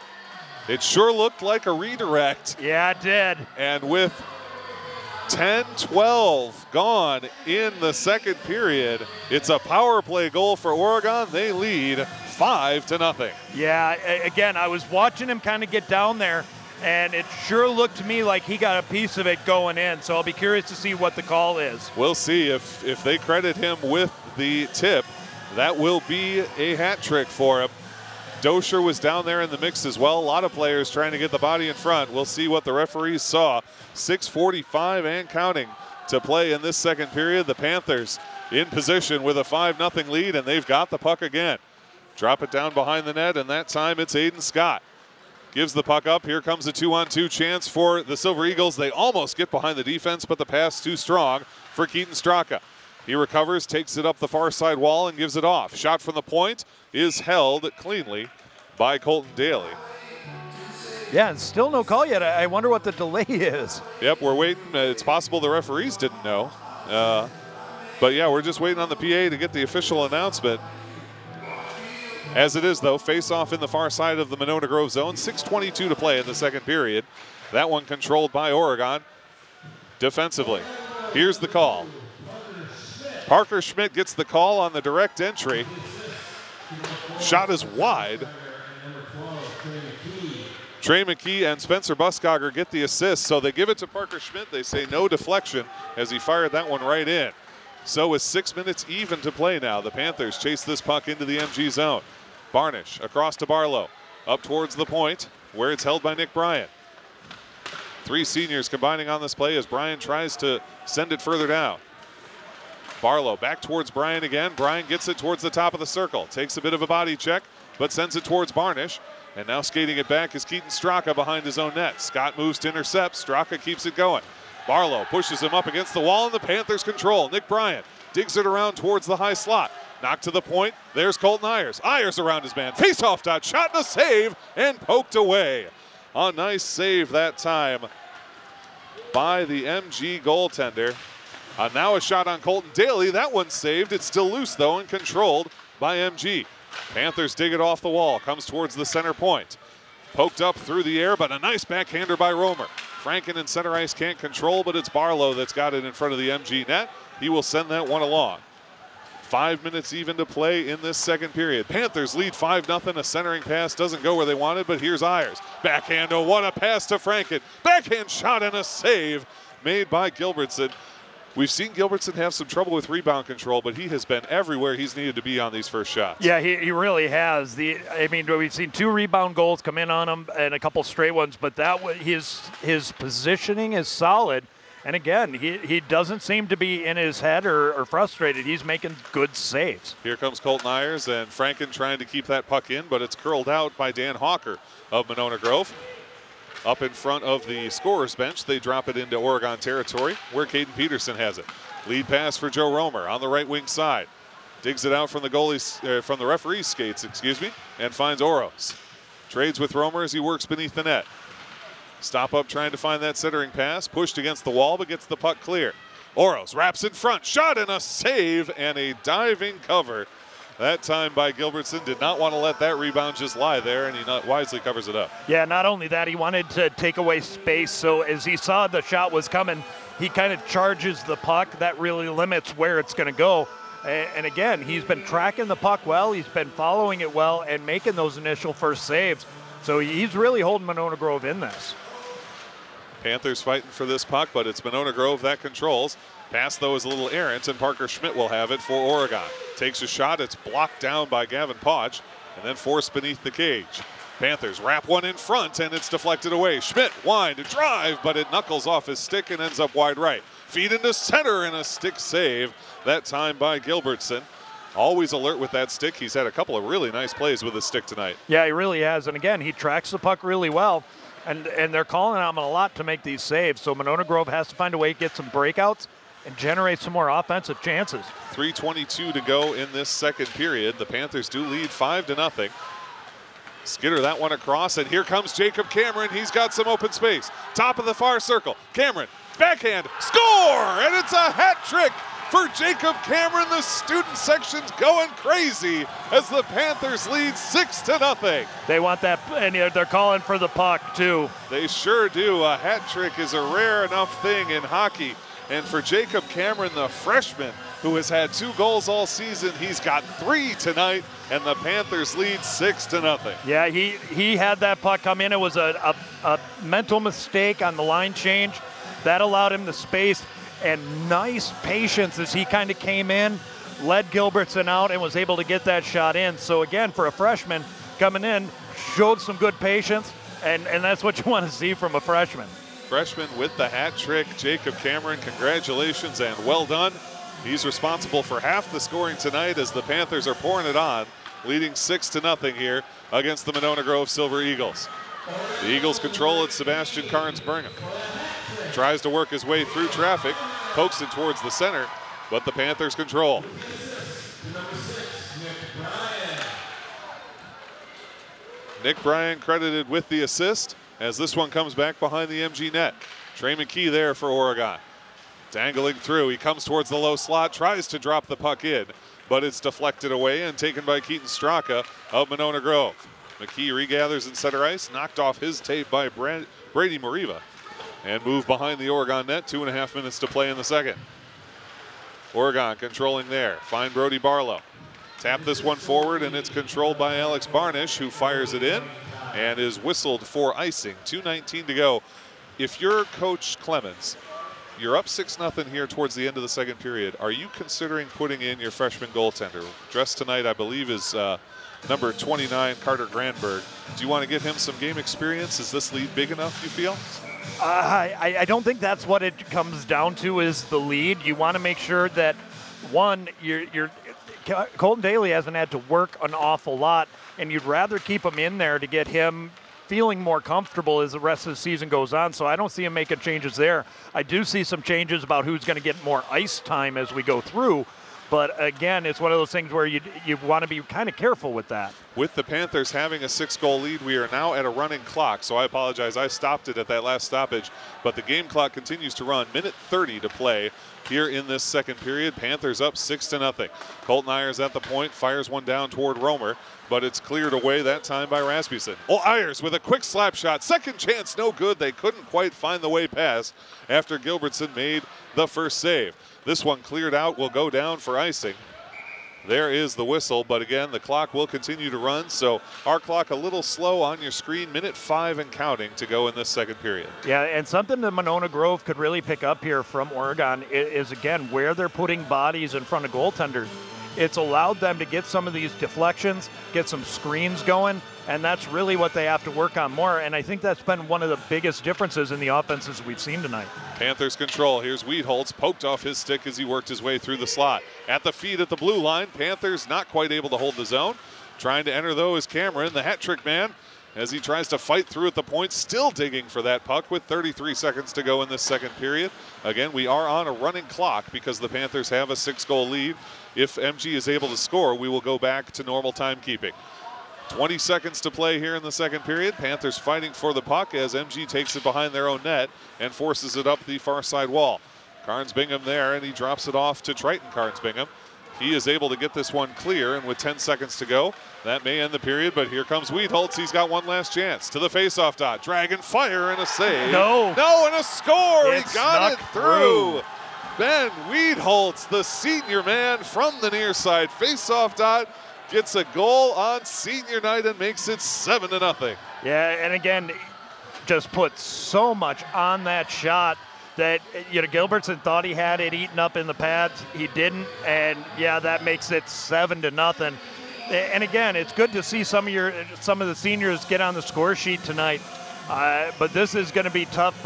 It sure looked like a redirect. Yeah, it did. And with 10-12 gone in the second period, it's a power play goal for Oregon. They lead 5-0. Yeah, again, I was watching him kind of get down there, and it sure looked to me like he got a piece of it going in. So I'll be curious to see what the call is. We'll see if they credit him with the tip. That will be a hat trick for him. Dosher was down there in the mix as well. A lot of players trying to get the body in front. We'll see what the referees saw. 6:45 and counting to play in this second period. The Panthers in position with a 5-0 lead, and they've got the puck again. Drop it down behind the net, and that time it's Aiden Scott. Gives the puck up. Here comes a 2-on-2 chance for the Silver Eagles. They almost get behind the defense, but the pass too strong for Keaton Straka. He recovers, takes it up the far side wall, and gives it off. Shot from the point is held cleanly by Colton Daly. Yeah, and still no call yet. I wonder what the delay is. Yep, we're waiting. It's possible the referees didn't know. But yeah, we're just waiting on the PA to get the official announcement. As it is, though, face-off in the far side of the Monona Grove zone. 6:22 to play in the second period. That one controlled by Oregon defensively. Here's the call. Parker Schmidt gets the call on the direct entry. Shot is wide. Trey McKee and Spencer Buskogger get the assist, so they give it to Parker Schmidt. They say no deflection as he fired that one right in. So with 6 minutes even to play now, the Panthers chase this puck into the MG zone. Barnish across to Barlow, up towards the point where it's held by Nick Bryan. Three seniors combining on this play as Bryan tries to send it further down. Barlow back towards Bryan again. Bryan gets it towards the top of the circle. Takes a bit of a body check, but sends it towards Barnish. And now skating it back is Keaton Straka behind his own net. Scott moves to intercept. Straka keeps it going. Barlow pushes him up against the wall, and the Panthers control. Nick Bryan digs it around towards the high slot. Knocked to the point. There's Colton Ayers. Ayers around his man. Face-off dot. Shot and a save, and poked away. A nice save that time by the MG goaltender. Now a shot on Colton Daly. That one's saved. It's still loose, though, and controlled by MG. Panthers dig it off the wall. Comes towards the center point. Poked up through the air, but a nice backhander by Romer. Franken and center ice can't control, but it's Barlow that's got it in front of the MG net. He will send that one along. 5 minutes even to play in this second period. Panthers lead 5-0. A centering pass doesn't go where they wanted, but here's Ayers. Backhand, what a pass to Franken. Backhand shot and a save made by Gilbertson. We've seen Gilbertson have some trouble with rebound control, but he has been everywhere he's needed to be on these first shots. Yeah, he really has. I mean, we've seen 2 rebound goals come in on him and a couple straight ones, but his positioning is solid. And again, he doesn't seem to be in his head or frustrated. He's making good saves. Here comes Colton Ayers, and Franken trying to keep that puck in, but it's curled out by Dan Hawker of Monona Grove. Up in front of the scorer's bench, they drop it into Oregon territory where Caden Peterson has it. Lead pass for Joe Romer on the right wing side. Digs it out from the referee's skates, and finds Oros. Trades with Romer as he works beneath the net. Stop up trying to find that centering pass. Pushed against the wall, but gets the puck clear. Oros wraps in front. Shot and a save and a diving cover. That time by Gilbertson. Did not want to let that rebound just lie there, and he wisely covers it up. Yeah, not only that, he wanted to take away space, so as he saw the shot was coming, he kind of charges the puck. That really limits where it's going to go. And again, he's been tracking the puck well, he's been following it well, and making those initial first saves. So he's really holding Monona Grove in this. Panthers fighting for this puck, but it's Monona Grove that controls. Pass, though, is a little errant, and Parker Schmidt will have it for Oregon. Takes a shot. It's blocked down by Gavin Podge, and then forced beneath the cage. Panthers wrap one in front, and it's deflected away. Schmidt, wind, drive, but it knuckles off his stick and ends up wide right. Feed into center, and a stick save, that time by Gilbertson. Always alert with that stick. He's had a couple of really nice plays with his stick tonight. Yeah, he really has, and again, he tracks the puck really well. And they're calling on him a lot to make these saves. So Monona Grove has to find a way to get some breakouts and generate some more offensive chances. 3:22 to go in this second period. The Panthers do lead 5-0. Skitter that one across, and here comes Jacob Cameron. He's got some open space. Top of the far circle. Cameron, backhand, score! And it's a hat trick for Jacob Cameron. The student section's going crazy as the Panthers lead 6-0. They want that, and they're calling for the puck too. They sure do. A hat trick is a rare enough thing in hockey. And for Jacob Cameron, the freshman, who has had 2 goals all season, he's got 3 tonight, and the Panthers lead 6-0. Yeah, he had that puck come in. It was a mental mistake on the line change. That allowed him the space, and nice patience as he kind of came in, led Gilbertson out, and was able to get that shot in. So again, for a freshman coming in, showed some good patience, and that's what you want to see from a freshman. Freshman with the hat trick, Jacob Cameron, congratulations and well done. He's responsible for half the scoring tonight as the Panthers are pouring it on, leading 6-0 here against the Monona Grove Silver Eagles. The Eagles control it, Sebastian Carnes-Brigham. Tries to work his way through traffic, pokes it towards the center, but the Panthers control. Nick Bryan credited with the assist as this one comes back behind the MG net. Trey McKee there for Oregon. Dangling through, he comes towards the low slot, tries to drop the puck in, but it's deflected away and taken by Keaton Straka of Monona Grove. McKee regathers in center ice, knocked off his tape by Brady Mariva, and moved behind the Oregon net. 2.5 minutes to play in the second. Oregon controlling there, find Brody Barlow. Tap this one forward, and it's controlled by Alex Barnish, who fires it in and is whistled for icing. 2:19 to go. If you're Coach Clemens, you're up 6-0 here towards the end of the second period. Are you considering putting in your freshman goaltender? Dressed tonight, I believe, is number 29, Carter Granberg. Do you want to give him some game experience? Is this lead big enough, you feel? I don't think that's what it comes down to, is the lead. You want to make sure that, one, Colton Daly hasn't had to work an awful lot, and you'd rather keep him in there to get him feeling more comfortable as the rest of the season goes on. So I don't see him making changes there. I do see some changes about who's going to get more ice time as we go through. But again, it's one of those things where you want to be kind of careful with that. With the Panthers having a 6-goal lead, we are now at a running clock. So I apologize, I stopped it at that last stoppage, but the game clock continues to run. Minute 30 to play here in this second period. Panthers up 6-0. Colton Ayers at the point, fires one down toward Romer, but it's cleared away that time by Rasmussen. Oh, Ayers with a quick slap shot. Second chance, no good. They couldn't quite find the way past after Gilbertson made the first save. This one cleared out, will go down for icing. There is the whistle, but again, the clock will continue to run. So our clock a little slow on your screen. Minute 5 and counting to go in this second period. Yeah, and something that Monona Grove could really pick up here from Oregon is again, where they're putting bodies in front of goaltenders. It's allowed them to get some of these deflections, get some screens going, and that's really what they have to work on more. And I think that's been one of the biggest differences in the offenses we've seen tonight. Panthers control. Here's Holtz, poked off his stick as he worked his way through the slot. At the feet at the blue line, Panthers not quite able to hold the zone. Trying to enter, though, is Cameron, the hat trick man, as he tries to fight through at the point, still digging for that puck with 33 seconds to go in this second period. Again, we are on a running clock because the Panthers have a 6-goal lead. If MG is able to score, we will go back to normal timekeeping. 20 seconds to play here in the second period. Panthers fighting for the puck as MG takes it behind their own net and forces it up the far side wall. Carnes-Bingham there, and he drops it off to Triton Carnes-Bingham. He is able to get this one clear, and with 10 seconds to go, that may end the period, but here comes Holtz. He's got one last chance. To the faceoff dot. Dragon fire and a save. No, and a score. It he got it through. through. Ben Holtz, the senior man from the near side. Faceoff dot gets a goal on senior night and makes it 7-0. Yeah, and again, just put so much on that shot that, Gilbertson thought he had it eaten up in the pads. He didn't, and yeah, that makes it 7-0. And again, it's good to see some of the seniors get on the score sheet tonight. But this is going to be tough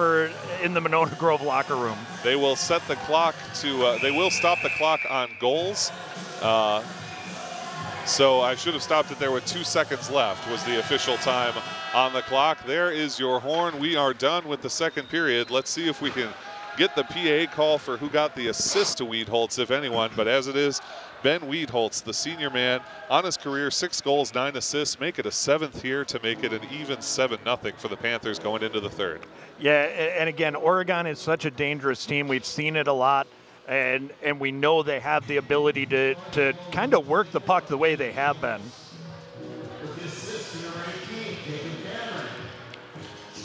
in the Monona Grove locker room. They will set the clock to. They will stop the clock on goals. So I should have stopped it there with 2 seconds left. Was the official time on the clock. There is your horn. We are done with the second period. Let's see if we can get the PA call for who got the assist to Holtz, if anyone. But as it is, Ben Holtz, the senior man, on his career, 6 goals, 9 assists, make it a 7th here to make it an even 7-0 for the Panthers going into the third. Yeah, and again, Oregon is such a dangerous team. We've seen it a lot, and we know they have the ability to kind of work the puck the way they have been.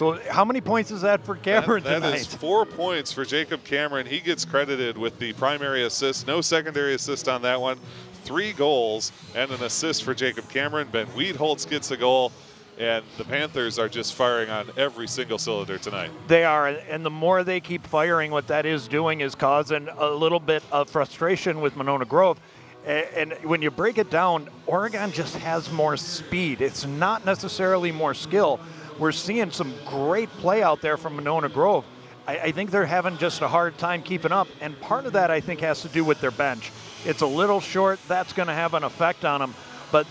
So how many points is that for Cameron that tonight? That is 4 points for Jacob Cameron. He gets credited with the primary assist. No secondary assist on that one. 3 goals and an assist for Jacob Cameron. Ben Holtz gets a goal. And the Panthers are just firing on every single cylinder tonight. They are, and the more they keep firing, what that is doing is causing a little bit of frustration with Monona Grove. And when you break it down, Oregon just has more speed. It's not necessarily more skill. We're seeing some great play out there from Monona Grove. I think they're having just a hard time keeping up, and part of that I think has to do with their bench. It's a little short. That's going to have an effect on them. But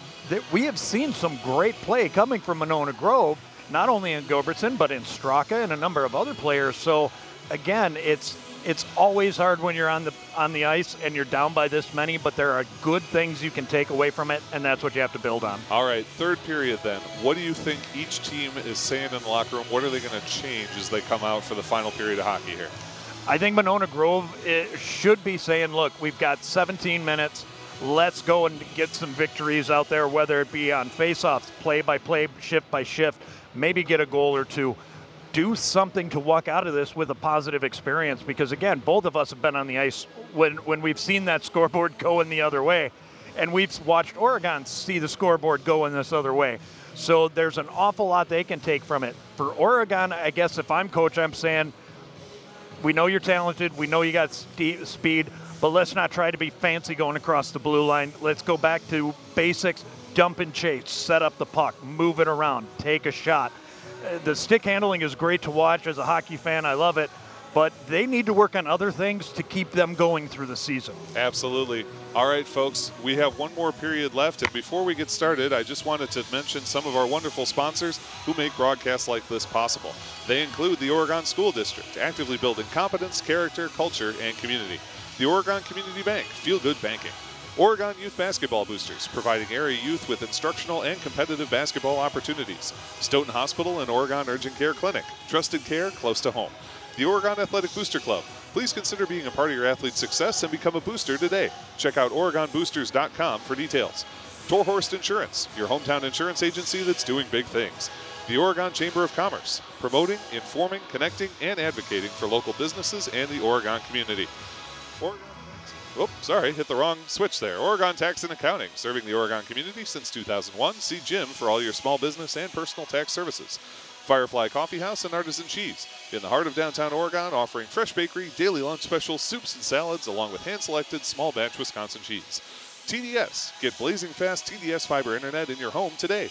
we have seen some great play coming from Monona Grove, not only in Gilbertson, but in Straka and a number of other players. So, again, it's always hard when you're on the ice and you're down by this many, but there are good things you can take away from it, and that's what you have to build on. All right, third period then. What do you think each team is saying in the locker room? What are they going to change as they come out for the final period of hockey here? I think Monona Grove should be saying, look, we've got 17 minutes. Let's go and get some victories out there, whether it be on face-offs, play-by-play, shift-by-shift, maybe get a goal or two. Do something to walk out of this with a positive experience, because, again, both of us have been on the ice when we've seen that scoreboard go in the other way, and we've watched Oregon see the scoreboard go in this other way. So there's an awful lot they can take from it. For Oregon, I guess if I'm coach, I'm saying, we know you're talented, we know you got speed, but let's not try to be fancy going across the blue line. Let's go back to basics, dump and chase, set up the puck, move it around, take a shot. The stick handling is great to watch. As a hockey fan, I love it. But they need to work on other things to keep them going through the season. Absolutely. All right, folks, we have one more period left. And before we get started, I just wanted to mention some of our wonderful sponsors who make broadcasts like this possible. They include the Oregon School District, actively building competence, character, culture, and community. The Oregon Community Bank, Feel Good Banking. Oregon Youth Basketball Boosters, providing area youth with instructional and competitive basketball opportunities. Stoughton Hospital and Oregon Urgent Care Clinic, trusted care close to home. The Oregon Athletic Booster Club. Please consider being a part of your athlete's success and become a booster today. Check out OregonBoosters.com for details. Torhorst Insurance, your hometown insurance agency that's doing big things. The Oregon Chamber of Commerce, promoting, informing, connecting, and advocating for local businesses and the Oregon community. Hit the wrong switch there. Oregon Tax and Accounting, serving the Oregon community since 2001. See Jim for all your small business and personal tax services. Firefly Coffee House and Artisan Cheese, in the heart of downtown Oregon, offering fresh bakery, daily lunch specials, soups and salads, along with hand-selected small batch Wisconsin cheese. TDS, get blazing fast TDS fiber internet in your home today.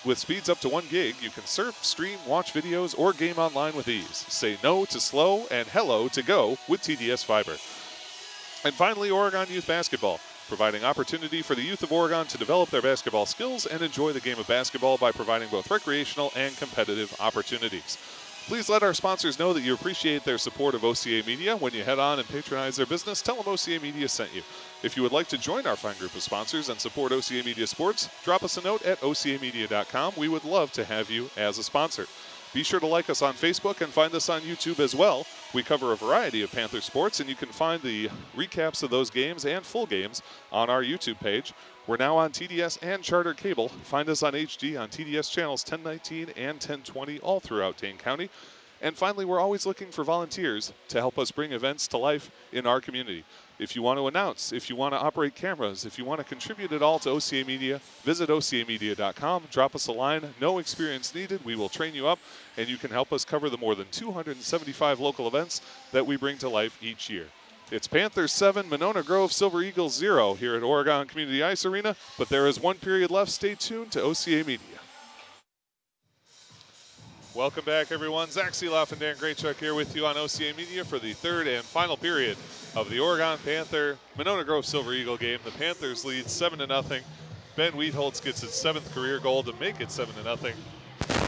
With speeds up to 1 gig, you can surf, stream, watch videos, or game online with ease. Say no to slow and hello to go with TDS fiber. And finally, Oregon Youth Basketball, providing opportunity for the youth of Oregon to develop their basketball skills and enjoy the game of basketball by providing both recreational and competitive opportunities. Please let our sponsors know that you appreciate their support of OCA Media. When you head on and patronize their business, tell them OCA Media sent you. If you would like to join our fine group of sponsors and support OCA Media Sports, drop us a note at ocamedia.com. We would love to have you as a sponsor. Be sure to like us on Facebook and find us on YouTube as well. We cover a variety of Panther sports, and you can find the recaps of those games and full games on our YouTube page. We're now on TDS and Charter Cable. Find us on HD on TDS channels 1019 and 1020 all throughout Dane County. And finally, we're always looking for volunteers to help us bring events to life in our community. If you want to announce, if you want to operate cameras, if you want to contribute at all to OCA Media, visit ocamedia.com, drop us a line, no experience needed, we will train you up, and you can help us cover the more than 275 local events that we bring to life each year. It's Panthers 7, Monona Grove Silver Eagles 0 here at Oregon Community Ice Arena, but there is one period left. Stay tuned to OCA Media. Welcome back, everyone. Zach Seeloff and Dan Graychuk here with you on OCA Media for the third and final period of the Oregon Panther Monona Grove Silver Eagle game. The Panthers lead 7-0. Ben Holtz gets his 7th career goal to make it 7-0.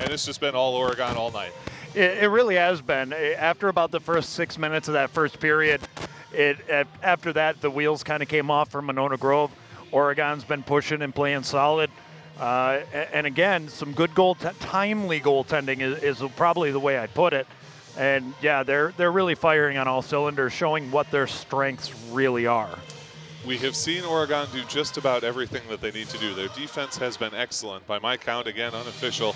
And it's just been all Oregon all night. It really has been. After about the first 6 minutes of that first period, after that, the wheels kind of came off for Monona Grove. Oregon's been pushing and playing solid. And again, some good timely goaltending is probably the way I put it. And yeah, they're really firing on all cylinders, showing what their strengths really are. We have seen Oregon do just about everything that they need to do. Their defense has been excellent. By my count, again, unofficial,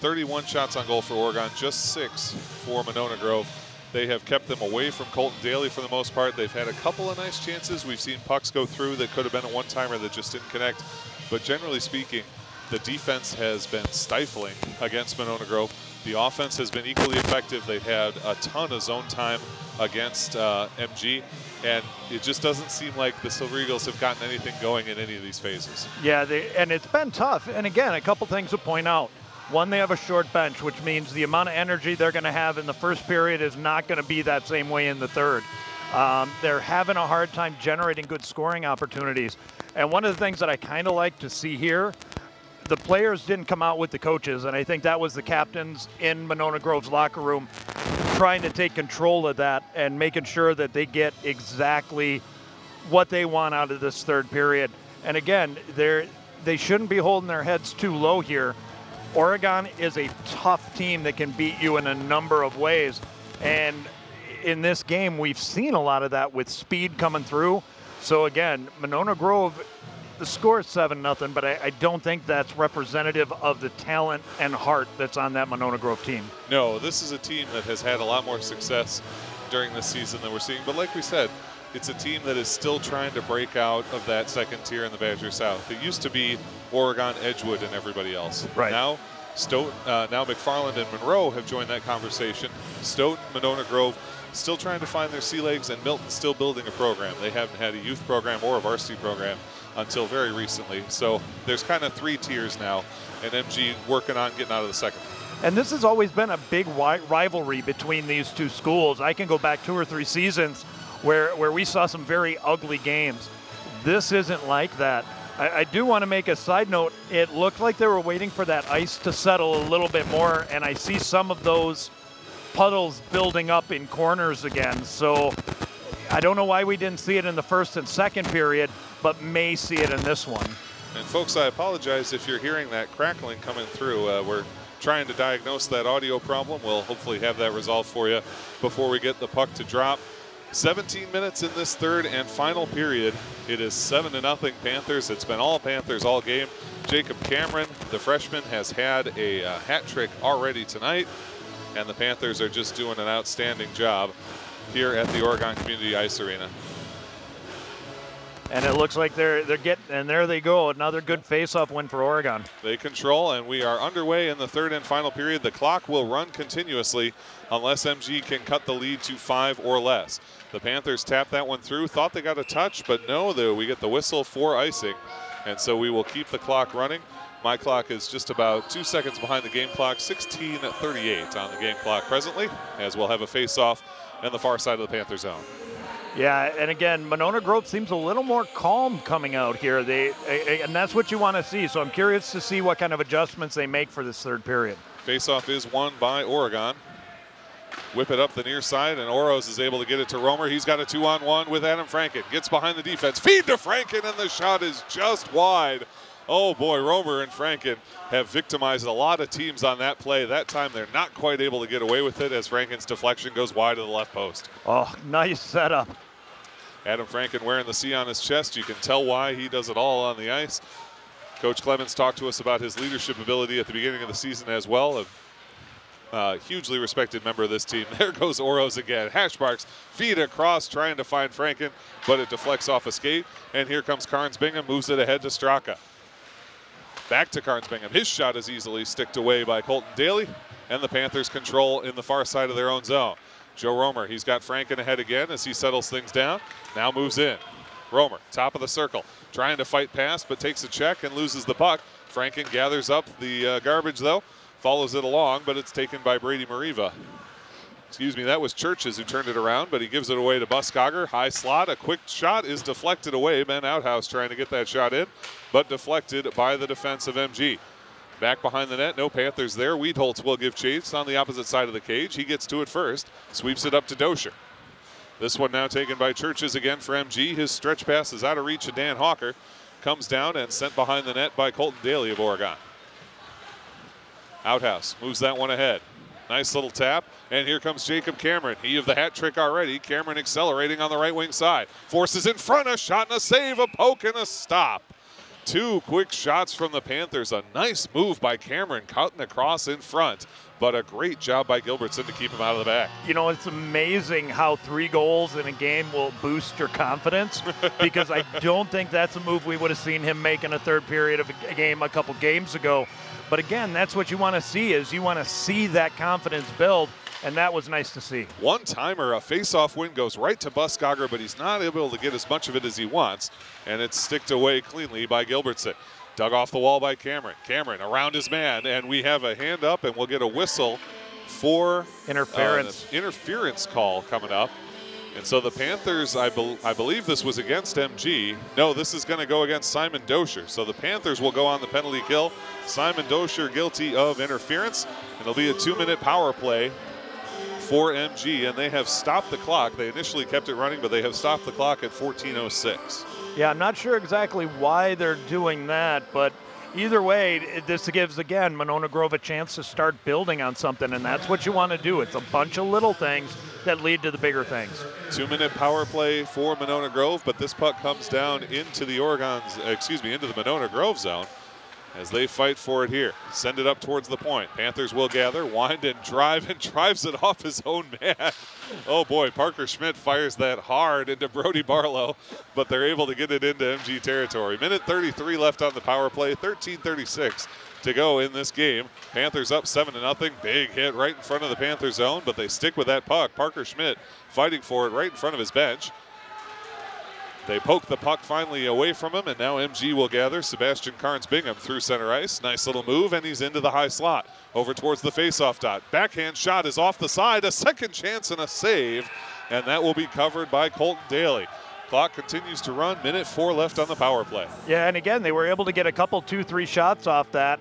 31 shots on goal for Oregon, just 6 for Monona Grove. They have kept them away from Colton Daly for the most part. They've had a couple of nice chances. We've seen pucks go through that could have been a one-timer that just didn't connect. But generally speaking, the defense has been stifling against Monona Grove. The offense has been equally effective. They've had a ton of zone time against MG, and it just doesn't seem like the Silver Eagles have gotten anything going in any of these phases. Yeah, and it's been tough. And again, a couple things to point out. One, they have a short bench, which means the amount of energy they're going to have in the first period is not going to be that same way in the third. They're having a hard time generating good scoring opportunities. And one of the things that I kind of like to see here, the players didn't come out with the coaches, and I think that was the captains in Monona Grove's locker room trying to take control of that and making sure that they get exactly what they want out of this third period. And again, they shouldn't be holding their heads too low here. Oregon is a tough team that can beat you in a number of ways. And in this game, we've seen a lot of that with speed coming through. So again, Monona Grove, the score is 7-0, but I don't think that's representative of the talent and heart that's on that Monona Grove team. No, this is a team that has had a lot more success during this season than we're seeing. But like we said, it's a team that is still trying to break out of that second tier in the Badger South. It used to be Oregon, Edgewood, and everybody else. Right. Now, now McFarland and Monroe have joined that conversation. Stoughton, Monona Grove, still trying to find their sea legs, and Milton still building a program. They haven't had a youth program or a varsity program until very recently. So there's kind of 3 tiers now, and MG working on getting out of the second. And this has always been a big rivalry between these two schools. I can go back 2 or 3 seasons where we saw some very ugly games. This isn't like that. I do want to make a side note. It looked like they were waiting for that ice to settle a little bit more, and I see some of those puddles building up in corners again. So I don't know why we didn't see it in the first and second period, but may see it in this one. And folks, I apologize if you're hearing that crackling coming through. We're trying to diagnose that audio problem. We'll hopefully have that resolved for you before we get the puck to drop. 17 minutes in this third and final period. It is 7-0 Panthers. It's been all Panthers all game. Jacob Cameron, the freshman, has had a hat trick already tonight, and the Panthers are just doing an outstanding job here at the Oregon Community Ice Arena. And it looks like they're getting, and there they go, another good face-off win for Oregon. They control, and we are underway in the third and final period. The clock will run continuously unless MG can cut the lead to 5 or less. The Panthers tapped that one through, thought they got a touch, but no, we get the whistle for icing, and so we will keep the clock running. My clock is just about 2 seconds behind the game clock, 16:38 on the game clock presently, as we'll have a face-off on the far side of the Panther zone. Yeah, and again, Monona Grove seems a little more calm coming out here. And that's what you want to see. So I'm curious to see what kind of adjustments they make for this third period. Face-off is won by Oregon. Whip it up the near side, and Oros is able to get it to Romer. He's got a 2-on-1 with Adam Franken. Gets behind the defense. Feed to Franken, and the shot is just wide. Oh boy, Romer and Franken have victimized a lot of teams on that play. That time they're not quite able to get away with it as Franken's deflection goes wide to the left post. Oh, nice setup. Adam Franken wearing the C on his chest. You can tell why he does it all on the ice. Coach Clemens talked to us about his leadership ability at the beginning of the season as well. A hugely respected member of this team. There goes Oros again. Hashmarks feed across trying to find Franken, but it deflects off a skate. And here comes Carnes Bingham, moves it ahead to Straka. Back to Carnes Bingham. His shot is easily sticked away by Colton Daly, and the Panthers control in the far side of their own zone. Joe Romer, he's got Franken ahead again as he settles things down. Now moves in. Romer, top of the circle, trying to fight past, but takes a check and loses the puck. Franken gathers up the garbage, though, follows it along, but it's taken by Brady Mariva. Excuse me, that was Churches who turned it around, but he gives it away to Buskogger. High slot, a quick shot is deflected away. Ben Outhouse trying to get that shot in, but deflected by the defense of MG. Back behind the net, no Panthers there. Holtz will give chase on the opposite side of the cage. He gets to it first, sweeps it up to Dosher. This one now taken by Churches again for MG. His stretch pass is out of reach of Dan Hawker. Comes down and sent behind the net by Colton Daly of Oregon. Outhouse moves that one ahead. Nice little tap, and here comes Jacob Cameron. He of the hat trick already. Cameron accelerating on the right wing side. Forces in front, a shot and a save, a poke and a stop. Two quick shots from the Panthers. A nice move by Cameron, cutting across in front, but a great job by Gilbertson to keep him out of the back. You know, it's amazing how 3 goals in a game will boost your confidence, because I don't think that's a move we would have seen him make in a third period of a game a couple games ago. But again, that's what you want to see, is you want to see that confidence build, and that was nice to see. One-timer, a face-off win goes right to Buskogger, but he's not able to get as much of it as he wants, and it's sticked away cleanly by Gilbertson. Dug off the wall by Cameron. Cameron around his man, and we have a hand up, and we'll get a whistle for interference call coming up. And so the Panthers, I believe this was against MG. No, this is going to go against Simon Dosher. So the Panthers will go on the penalty kill. Simon Dosher guilty of interference, and it'll be a 2-minute power play for MG, and they have stopped the clock. They initially kept it running, but they have stopped the clock at 14:06. Yeah, I'm not sure exactly why they're doing that, but either way, this gives, again, Monona Grove a chance to start building on something, and that's what you want to do. It's a bunch of little things that lead to the bigger things. 2-minute power play for Monona Grove, but this puck comes down into the into the Monona Grove zone as they fight for it here. Send it up towards the point. Panthers will gather, wind and drives it off his own man. Oh boy, Parker Schmidt fires that hard into Brody Barlow, but they're able to get it into MG territory. Minute 33 left on the power play, 13:36 to go in this game. Panthers up 7-0. Big hit right in front of the Panther zone, but they stick with that puck. Parker Schmidt fighting for it right in front of his bench. They poke the puck finally away from him, and now MG will gather. Sebastian Carnes-Bingham through center ice. Nice little move, and he's into the high slot. Over towards the faceoff dot. Backhand shot is off the side. A second chance and a save, and that will be covered by Colton Daly. Clock continues to run. Minute 4 left on the power play. Yeah, and again, they were able to get a couple, 2-3 shots off that.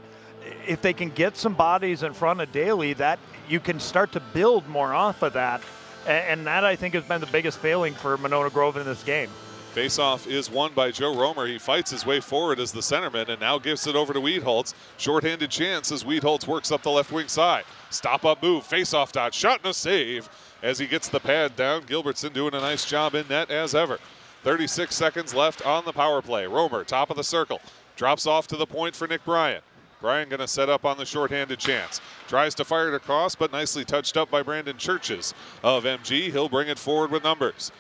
If they can get some bodies in front of Daly, that you can start to build more off of that. And that, I think, has been the biggest failing for Monona Grove in this game. Faceoff is won by Joe Romer. He fights his way forward as the centerman and now gives it over to Weedholtz. Shorthanded chance as Weedholtz works up the left wing side. Stop-up move, faceoff dot, shot and a save as he gets the pad down. Gilbertson doing a nice job in net as ever. 36 seconds left on the power play. Romer, top of the circle, drops off to the point for Nick Bryan. Bryan going to set up on the shorthanded chance. Tries to fire it across, but nicely touched up by Brandon Churches of MG. He'll bring it forward with numbers.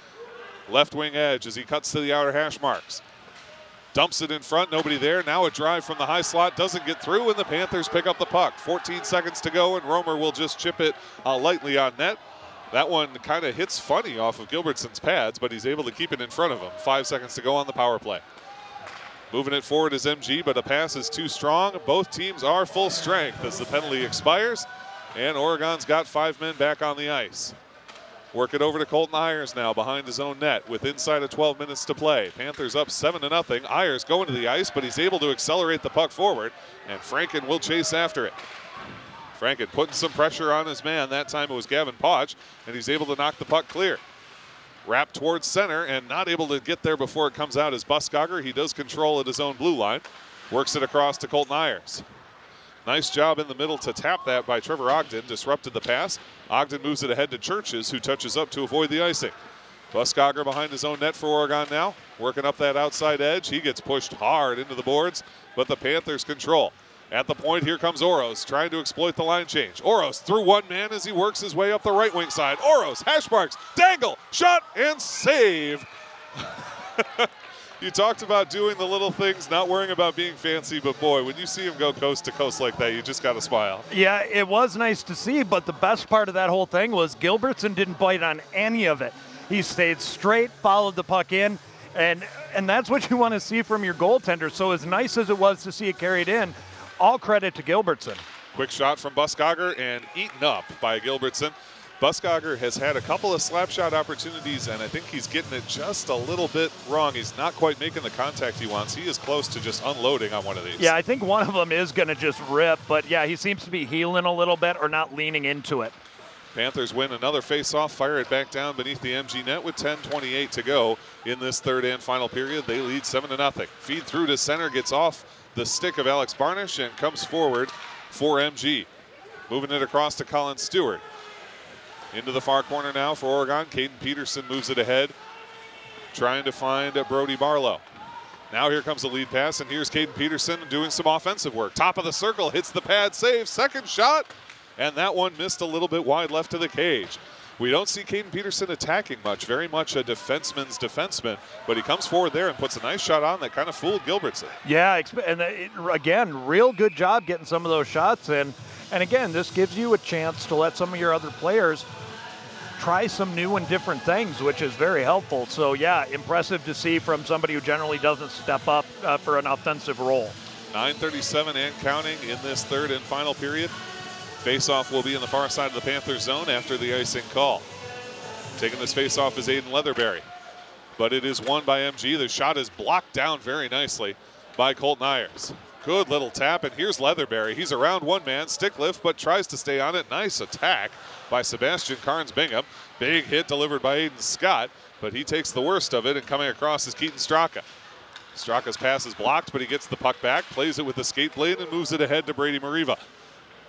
Left wing edge as he cuts to the outer hash marks. Dumps it in front, nobody there. Now a drive from the high slot, doesn't get through, and the Panthers pick up the puck. 14 seconds to go, and Romer will just chip it lightly on net. That one kind of hits funny off of Gilbertson's pads, but he's able to keep it in front of him. 5 seconds to go on the power play. Moving it forward is MG, but a pass is too strong. Both teams are full strength as the penalty expires, and Oregon's got 5 men back on the ice. Work it over to Colton Ayers now behind his own net with inside of 12 minutes to play. Panthers up 7-0. Ayers going to the ice, but he's able to accelerate the puck forward, and Franken will chase after it. Franken putting some pressure on his man. That time it was Gavin Podge, and he's able to knock the puck clear. Wrapped towards center and not able to get there before it comes out is Buskogger. He does control at his own blue line. Works it across to Colton Ayers. Nice job in the middle to tap that by Trevor Ogden. Disrupted the pass. Ogden moves it ahead to Churches, who touches up to avoid the icing. Buskogger behind his own net for Oregon now. Working up that outside edge. He gets pushed hard into the boards, but the Panthers control. At the point, here comes Oros, trying to exploit the line change. Oros through one man as he works his way up the right wing side. Oros, hash marks, dangle, shot, and save. You talked about doing the little things, not worrying about being fancy, but boy, when you see him go coast to coast like that, you just got to smile. Yeah, it was nice to see, but the best part of that whole thing was Gilbertson didn't bite on any of it. He stayed straight, followed the puck in, and that's what you want to see from your goaltender. So as nice as it was to see it carried in, all credit to Gilbertson. Quick shot from Buskogger and eaten up by Gilbertson. Buskogger has had a couple of slap shot opportunities, and I think he's getting it just a little bit wrong. He's not quite making the contact he wants. He is close to just unloading on one of these. Yeah, I think one of them is going to just rip, but yeah, he seems to be healing a little bit or not leaning into it. Panthers win another face-off, fire it back down beneath the MG net with 10:28 to go in this third and final period. They lead 7-0. Feed through to center, gets off the stick of Alex Barnish and comes forward for MG. Moving it across to Colin Stewart. Into the far corner now for Oregon. Caden Peterson moves it ahead, trying to find Brody Barlow. Now here comes the lead pass, and here's Caden Peterson doing some offensive work. Top of the circle, hits the pad, save, second shot, and that one missed a little bit wide left of the cage. We don't see Caden Peterson attacking much, very much a defenseman's defenseman, but he comes forward there and puts a nice shot on that kind of fooled Gilbertson. Yeah, and again, real good job getting some of those shots in. And again, this gives you a chance to let some of your other players try some new and different things, which is very helpful. So yeah, impressive to see from somebody who generally doesn't step up for an offensive role. 9:37 and counting in this third and final period. Faceoff will be in the far side of the Panthers zone after the icing call. Taking this faceoff is Aiden Leatherberry, but it is won by MG. The shot is blocked down very nicely by Colton Ayers. Good little tap, and here's Leatherberry. He's around one man, stick lift, but tries to stay on it. Nice attack by Sebastian Carnes-Bingham. Big hit delivered by Aiden Scott, but he takes the worst of it, and coming across is Keaton Straka. Straka's pass is blocked, but he gets the puck back, plays it with the skate blade, and moves it ahead to Brady Mariva.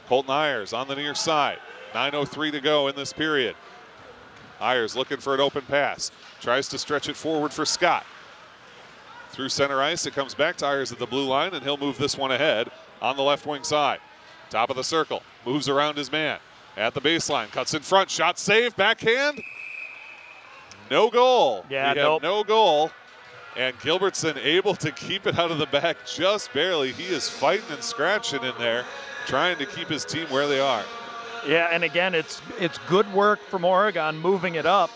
Colton Ayers on the near side. 9:03 to go in this period. Ayers looking for an open pass. Tries to stretch it forward for Scott. Through center ice, it comes back to Ayers at the blue line, and he'll move this one ahead on the left wing side. Top of the circle, moves around his man. At the baseline, cuts in front, shot save, backhand. No goal. Yeah, we have no goal. And Gilbertson able to keep it out of the back just barely. He is fighting and scratching in there, trying to keep his team where they are. Yeah, and again, it's good work from Oregon moving it up,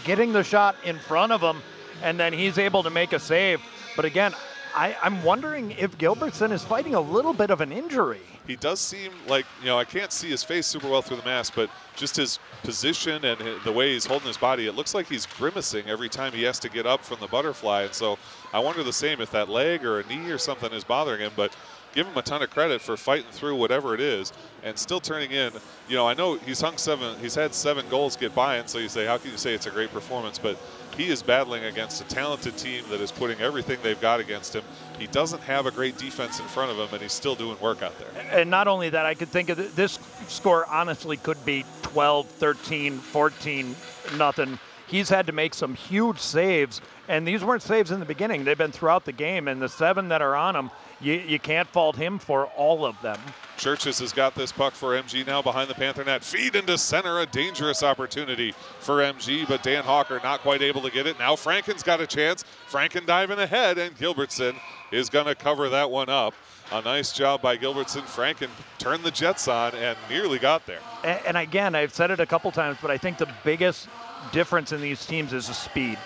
getting the shot in front of him, and then he's able to make a save. But again, I'm wondering if Gilbertson is fighting a little bit of an injury. He does seem like, I can't see his face super well through the mask, but just his position and the way he's holding his body, it looks like he's grimacing every time he has to get up from the butterfly. And so I wonder the same if that leg or a knee or something is bothering him, but give him a ton of credit for fighting through whatever it is and still turning in. I know he's had 7 goals get by, and so you say, how can you say it's a great performance? But he is battling against a talented team that is putting everything they've got against him. He doesn't have a great defense in front of him, and he's still doing work out there. And not only that, I could think of this score honestly could be 12, 13, 14, nothing. He's had to make some huge saves, and these weren't saves in the beginning. They've been throughout the game, and the 7 that are on him, you can't fault him for all of them. Churches has got this puck for MG now behind the Panther net. Feed into center, a dangerous opportunity for MG, but Dan Hawker not quite able to get it. Now Franken's got a chance. Franken diving ahead, and Gilbertson is going to cover that one up. A nice job by Gilbertson. Franken turned the Jets on and nearly got there. And again, I've said it a couple times, but I think the biggest difference in these teams is the speed.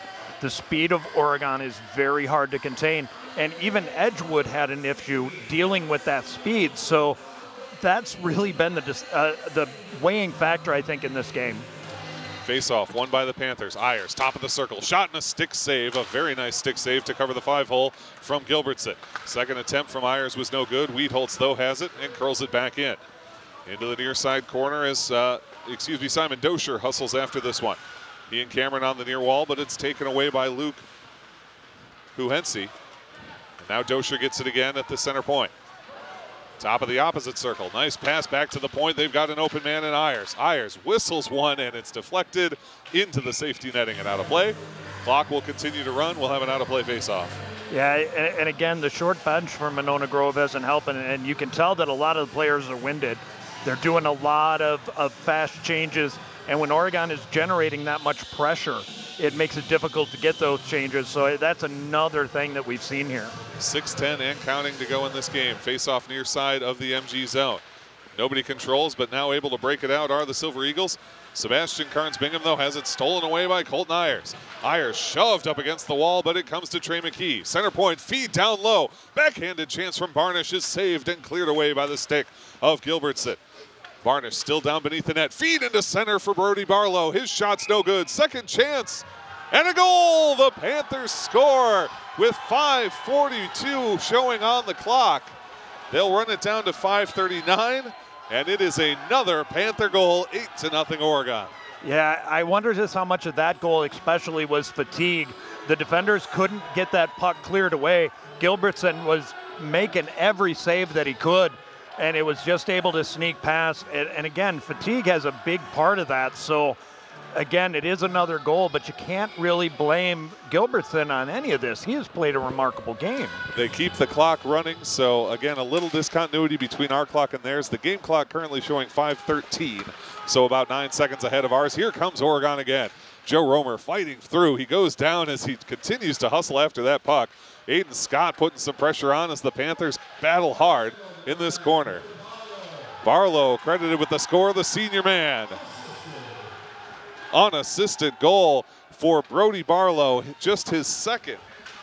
The speed of Oregon is very hard to contain, and even Edgewood had an issue dealing with that speed. So that's really been the weighing factor, I think, in this game. Face-off won by the Panthers. Ayers, top of the circle, shot and a stick save, a very nice stick save to cover the 5-hole from Gilbertson. Second attempt from Ayers was no good. Holtz, though, has it and curls it back in. Into the near side corner as, Simon Dosher hustles after this one. He and Cameron on the near wall, but it's taken away by Luke Huhensi. And now Dosher gets it again at the center point. Top of the opposite circle. Nice pass back to the point. They've got an open man in Ayers. Ayers whistles one, and it's deflected into the safety netting and out of play. Clock will continue to run. We'll have an out-of-play face-off. Yeah, and again, the short bench for Monona Grove isn't helping, and you can tell that a lot of the players are winded. They're doing a lot of fast changes, and when Oregon is generating that much pressure, it makes it difficult to get those changes. So that's another thing that we've seen here. 6:10 and counting to go in this game. Face-off near side of the MG zone. Nobody controls, but now able to break it out are the Silver Eagles. Sebastian Carnes-Bingham, though, has it stolen away by Colton Ayers. Ayers shoved up against the wall, but it comes to Trey McKee. Center point, feed down low. Backhanded chance from Barnish is saved and cleared away by the stick of Gilbertson. Barnish still down beneath the net. Feed into center for Brody Barlow. His shot's no good. Second chance and a goal. The Panthers score with 5:42 showing on the clock. They'll run it down to 5:39, and it is another Panther goal, 8-0 Oregon. Yeah, I wonder just how much of that goal especially was fatigue. The defenders couldn't get that puck cleared away. Gilbertson was making every save that he could, and it was just able to sneak past. And again, fatigue has a big part of that. So again, it is another goal, but you can't really blame Gilbertson on any of this. He has played a remarkable game. They keep the clock running, so again, a little discontinuity between our clock and theirs. The game clock currently showing 5:13, so about 9 seconds ahead of ours. Here comes Oregon again. Joe Romer fighting through. He goes down as he continues to hustle after that puck. Aiden Scott putting some pressure on as the Panthers battle hard in this corner. Barlow credited with the score, the senior man. Unassisted goal for Brody Barlow, just his second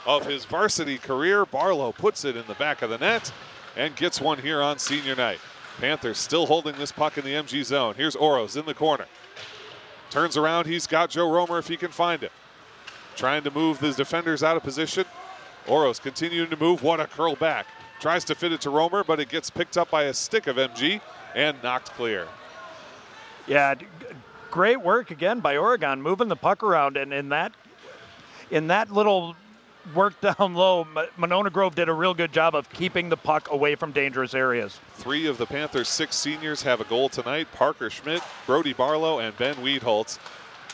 of his varsity career. Barlow puts it in the back of the net and gets one here on senior night. Panthers still holding this puck in the MG zone. Here's Oros in the corner. Turns around, he's got Joe Romer if he can find it. Trying to move the defenders out of position. Oros continuing to move, what a curl back. Tries to fit it to Romer, but it gets picked up by a stick of MG and knocked clear. Yeah, great work again by Oregon, moving the puck around, and in that little work down low, Monona Grove did a real good job of keeping the puck away from dangerous areas. 3 of the Panthers' 6 seniors have a goal tonight. Parker Schmidt, Brody Barlow, and Ben Weedholtz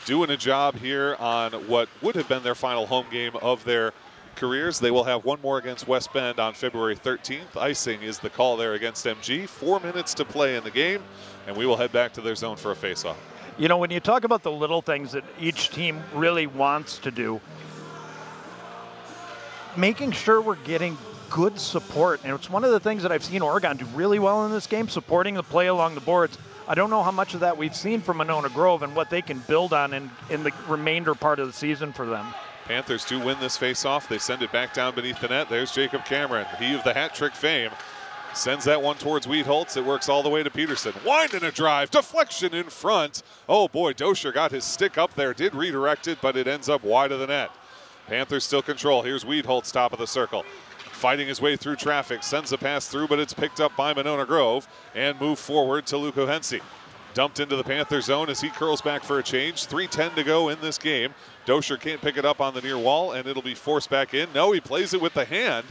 doing a job here on what would have been their final home game of their careers. They will have one more against West Bend on February 13th. Icing is the call there against MG. 4 minutes to play in the game, and we will head back to their zone for a face-off. You know, when you talk about the little things that each team really wants to do, making sure we're getting good support, and it's one of the things that I've seen Oregon do really well in this game, supporting the play along the boards. I don't know how much of that we've seen from Monona Grove and what they can build on in the remainder part of the season for them. Panthers do win this face-off. They send it back down beneath the net. There's Jacob Cameron, he of the hat trick fame. Sends that one towards Weedholtz. It works all the way to Peterson. Wind and a drive. Deflection in front. Oh boy, Dosher got his stick up there. Did redirect it, but it ends up wide of the net. Panthers still control. Here's Weedholtz, top of the circle. Fighting his way through traffic. Sends a pass through, but it's picked up by Monona Grove. And moved forward to Luco Hensi. Dumped into the Panther zone as he curls back for a change. 3:10 to go in this game. Dosher can't pick it up on the near wall, and it'll be forced back in. No, he plays it with the hand.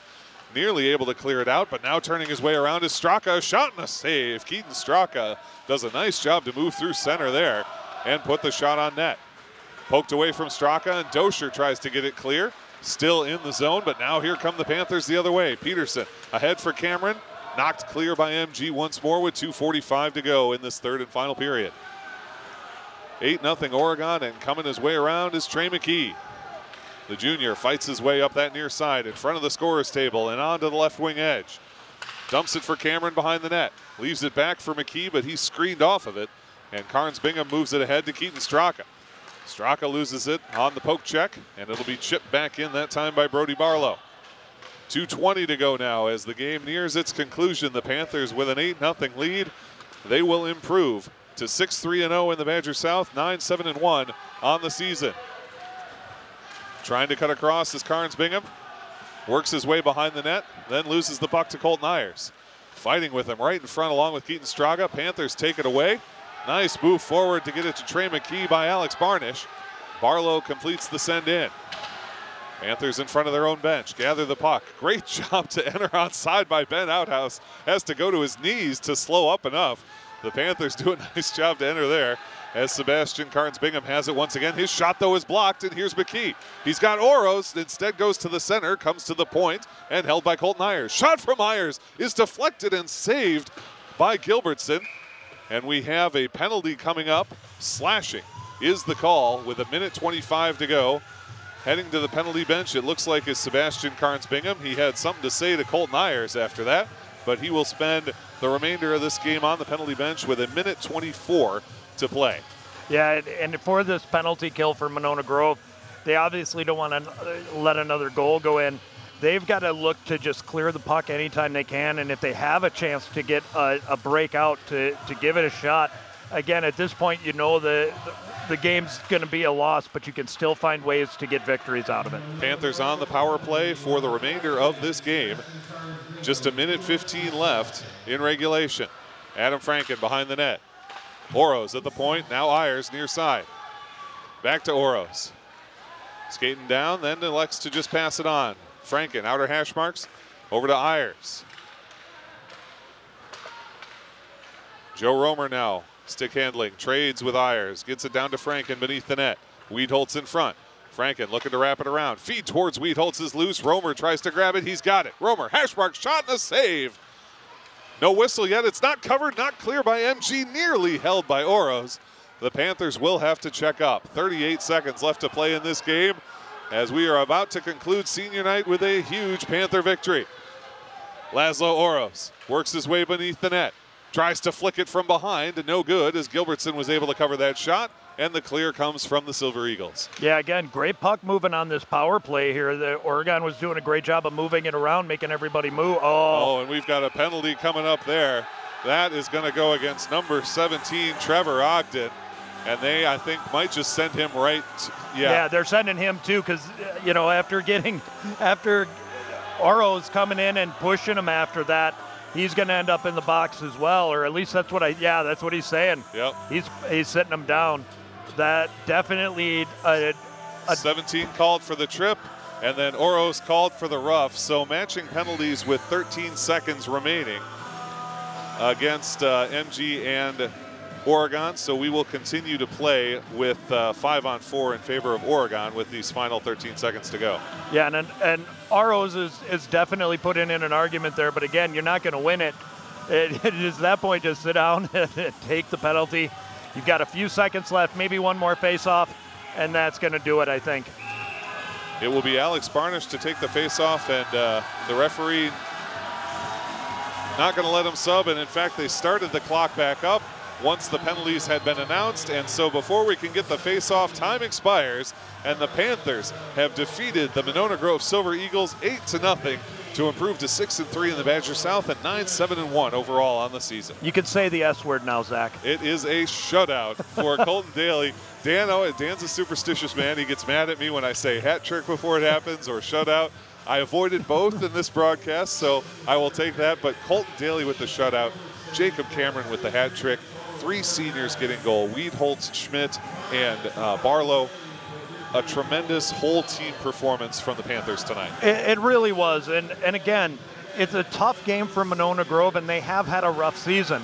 Nearly able to clear it out, but now turning his way around is Straka. A shot and a save. Keaton Straka does a nice job to move through center there and put the shot on net. Poked away from Straka, and Dosher tries to get it clear. Still in the zone, but now here come the Panthers the other way. Peterson ahead for Cameron. Knocked clear by MG once more with 2:45 to go in this third and final period. 8-0 Oregon, and coming his way around is Trey McKee. The junior fights his way up that near side in front of the scorer's table and onto the left wing edge. Dumps it for Cameron behind the net. Leaves it back for McKee, but he's screened off of it. And Carnes Bingham moves it ahead to Keaton Straka. Straka loses it on the poke check, and it'll be chipped back in that time by Brody Barlow. 2:20 to go now as the game nears its conclusion. The Panthers with an 8-0 lead. They will improve to 6-3-0 in the Badger South, 9-7-1 on the season. Trying to cut across is Carnes Bingham. Works his way behind the net, then loses the puck to Colton Ayers. Fighting with him right in front along with Keaton Straka. Panthers take it away. Nice move forward to get it to Trey McKee by Alex Barnish. Barlow completes the send in. Panthers in front of their own bench, gather the puck. Great job to enter onside by Ben Outhouse. Has to go to his knees to slow up enough. The Panthers do a nice job to enter there as Sebastian Carnes Bingham has it once again. His shot, though, is blocked, and here's McKee. He's got Oros, instead goes to the center, comes to the point, and held by Colton Ayers. Shot from Ayers is deflected and saved by Gilbertson. And we have a penalty coming up. Slashing is the call with 1:25 to go. Heading to the penalty bench, it looks like, is Sebastian Carnes Bingham. He had something to say to Colton Ayers after that, but he will spend the remainder of this game on the penalty bench with 1:24 to play. Yeah, and for this penalty kill for Monona Grove, they obviously don't want to let another goal go in. They've got to look to just clear the puck anytime they can, and if they have a chance to get a breakout to give it a shot. Again, at this point, you know the game's going to be a loss, but you can still find ways to get victories out of it. Panthers on the power play for the remainder of this game. Just 1:15 left in regulation. Adam Franken behind the net. Oros at the point, now Ayers near side. Back to Oros. Skating down, then elects to just pass it on. Franken, outer hash marks, over to Ayers. Joe Romer now Stick handling, trades with Ayers, gets it down to Franken beneath the net. Holtz in front. Franken looking to wrap it around. Feed towards Holtz is loose. Romer tries to grab it. He's got it. Romer, hash mark shot and a save. No whistle yet. It's not covered, not clear by MG, nearly held by Oros. The Panthers will have to check up. 38 seconds left to play in this game as we are about to conclude senior night with a huge Panther victory. Laszlo Oros works his way beneath the net. Tries to flick it from behind, no good, as Gilbertson was able to cover that shot, and the clear comes from the Silver Eagles. Yeah, again, great puck moving on this power play here. Oregon was doing a great job of moving it around, making everybody move. Oh, and we've got a penalty coming up there. That is going to go against number 17, Trevor Ogden, and they, I think, might just send him right. Yeah, they're sending him too, because, you know, after Oros coming in and pushing him after that, he's going to end up in the box as well, or at least that's what he's saying. Yep. He's sitting him down. That definitely 17 called for the trip, and then Oros called for the rough. So matching penalties with 13 seconds remaining against MG and Oregon. So we will continue to play with 5-on-4 in favor of Oregon with these final 13 seconds to go. Yeah, and Oros is definitely putting in an argument there, but again, you're not going to win it. It is that point, just sit down and take the penalty. You've got a few seconds left, maybe one more face-off, and that's going to do it, I think. It will be Alex Barnish to take the face-off, and the referee not going to let him sub, and in fact, they started the clock back up once the penalties had been announced, and so before we can get the face-off, time expires, and the Panthers have defeated the Monona Grove Silver Eagles 8-0 to improve to 6-3 in the Badger South and 9-7-1 overall on the season. You can say the S word now, Zach. It is a shutout for Colton Daly. Dan's a superstitious man. He gets mad at me when I say hat trick before it happens or shutout. I avoided both in this broadcast, so I will take that. But Colton Daly with the shutout, Jacob Cameron with the hat trick, 3 seniors getting goal, Weed, Holtz, Schmidt, and Barlow. A tremendous whole team performance from the Panthers tonight. It really was, and again, it's a tough game for Monona Grove, and they have had a rough season.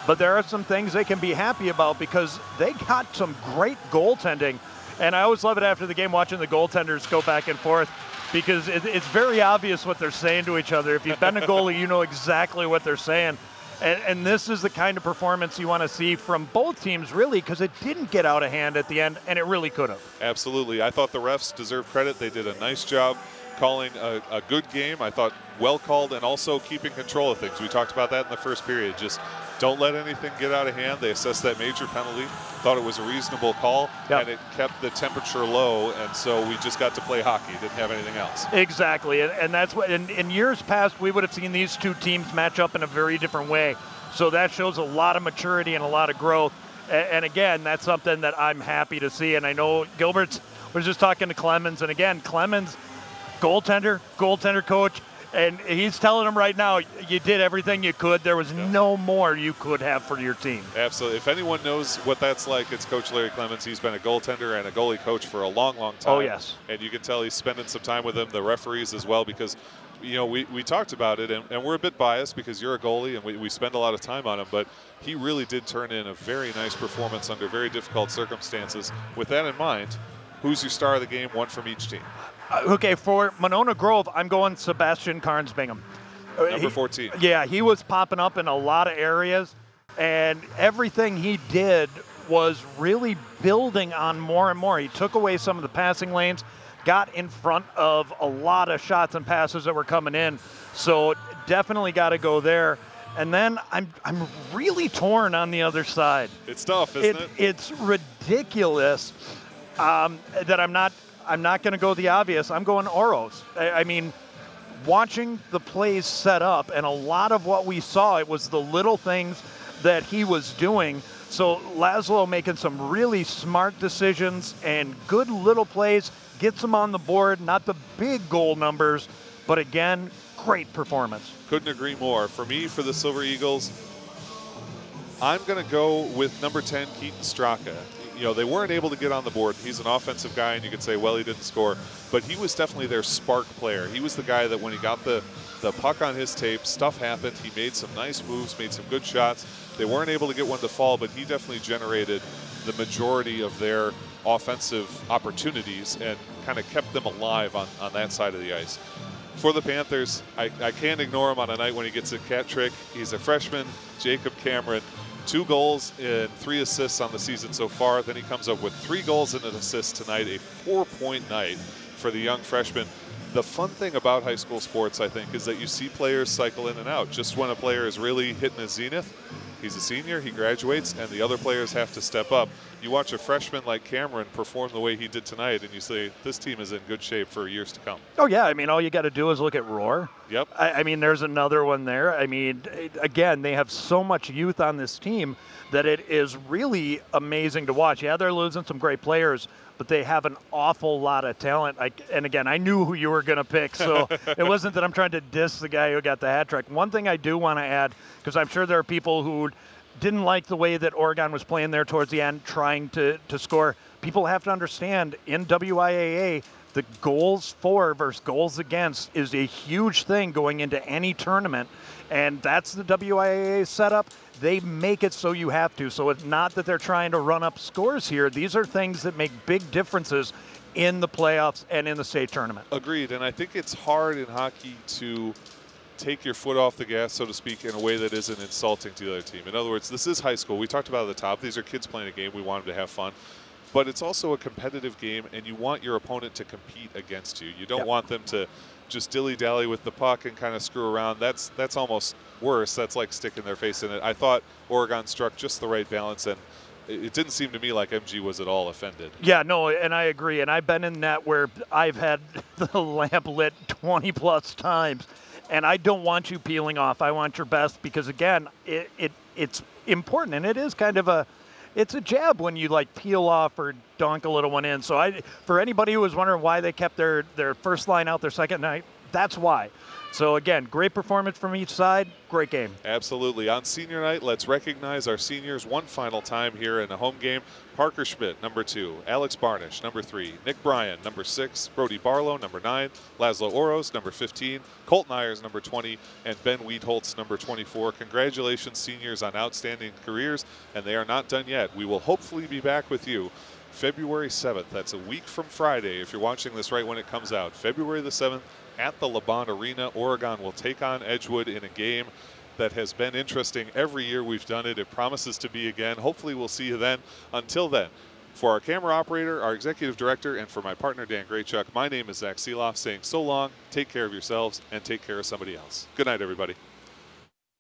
But there are some things they can be happy about because they got some great goaltending. And I always love it after the game watching the goaltenders go back and forth because it's very obvious what they're saying to each other. If you've been a goalie, you know exactly what they're saying. And this is the kind of performance you want to see from both teams, really, because it didn't get out of hand at the end, and it really could have. Absolutely. I thought the refs deserve credit. They did a nice job calling a good game. I thought well called and also keeping control of things. We talked about that in the first period. Just don't let anything get out of hand. They assessed that major penalty, thought it was a reasonable call, and it kept the temperature low, and so we just got to play hockey. Didn't have anything else. Exactly, and that's what in years past we would have seen these two teams match up in a very different way. So that shows a lot of maturity and a lot of growth. And again, that's something that I'm happy to see. And I know Gilbert was just talking to Clemens, and again, Clemens, goaltender coach, and he's telling them right now, you did everything you could. There was no more you could have for your team. Absolutely. If anyone knows what that's like, it's Coach Larry Clemens. He's been a goaltender and a goalie coach for a long, long time. Oh, yes. And you can tell he's spending some time with them, the referees as well, because, you know, we talked about it, and we're a bit biased because you're a goalie and we spend a lot of time on him, but he really did turn in a very nice performance under very difficult circumstances. With that in mind, who's your star of the game, one from each team? Okay, for Monona Grove, I'm going Sebastian Carnes-Bingham. Number 14. Yeah, he was popping up in a lot of areas, and everything he did was really building on more and more. He took away some of the passing lanes, got in front of a lot of shots and passes that were coming in, so definitely got to go there. And then I'm really torn on the other side. It's tough, isn't it? It's ridiculous that I'm not going to go the obvious. I'm going Oros. I mean, watching the plays set up, and a lot of what we saw, it was the little things that he was doing. So Laszlo making some really smart decisions and good little plays, gets them on the board, not the big goal numbers, but again, great performance. Couldn't agree more. For me, for the Silver Eagles, I'm going to go with number 10, Keaton Straka. you know, they weren't able to get on the board. He's an offensive guy, and you could say, well, he didn't score. But he was definitely their spark player. He was the guy that when he got the puck on his tape, stuff happened. He made some nice moves, made some good shots. They weren't able to get one to fall, but he definitely generated the majority of their offensive opportunities and kind of kept them alive on that side of the ice. For the Panthers, I can't ignore him on a night when he gets a cat trick. He's a freshman, Jacob Cameron. 2 goals and 3 assists on the season so far. Then he comes up with 3 goals and an assist tonight, a 4-point night for the young freshman. The fun thing about high school sports, I think, is that you see players cycle in and out. Just when a player is really hitting his zenith, he's a senior, he graduates, and the other players have to step up. You watch a freshman like Cameron perform the way he did tonight, and you say, this team is in good shape for years to come. Oh, yeah. I mean, all you got to do is look at Roar. Yep. I mean, there's another one there. I mean, again, they have so much youth on this team that it is really amazing to watch. Yeah, they're losing some great players, but they have an awful lot of talent. And again, I knew who you were going to pick, so it wasn't that I'm trying to diss the guy who got the hat trick. One thing I do want to add, because I'm sure there are people who didn't like the way that Oregon was playing there towards the end, trying to score. People have to understand, in WIAA, the goals for versus goals against is a huge thing going into any tournament, and that's the WIAA setup. They make it so you have to. So it's not that they're trying to run up scores here. These are things that make big differences in the playoffs and in the state tournament. Agreed, and I think it's hard in hockey to take your foot off the gas, so to speak, in a way that isn't insulting to the other team. In other words, this is high school. We talked about at the top. These are kids playing a game. We want them to have fun. But it's also a competitive game, and you want your opponent to compete against you. You don't want them to just dilly-dally with the puck and kind of screw around. That's almost worse. That's like sticking their face in it. I thought Oregon struck just the right balance, and it didn't seem to me like MG was at all offended. Yeah, no, and I agree. And I've been in that where I've had the lamp lit 20-plus times. And I don't want you peeling off. I want your best because, again, it's important. And it is kind of it's a jab when you, like, peel off or dunk a little one in. So for anybody who was wondering why they kept their first line out their second night, that's why. So, again, great performance from each side. Great game. Absolutely. On senior night, let's recognize our seniors one final time here in the home game. Parker Schmidt, number 2. Alex Barnish, number 3. Nick Bryan, number 6. Brody Barlow, number 9. Laszlo Oros, number 15. Colt Nyers, number 20. And Ben Wiedholtz, number 24. Congratulations, seniors, on outstanding careers. And they are not done yet. We will hopefully be back with you February 7th. That's a week from Friday if you're watching this right when it comes out. February the 7th. At the LeBond Arena, Oregon will take on Edgewood in a game that has been interesting every year we've done it. It promises to be again. Hopefully we'll see you then. Until then, for our camera operator, our executive director, and for my partner, Dan Graychuk, my name is Zach Seeloff saying so long, take care of yourselves, and take care of somebody else. Good night, everybody.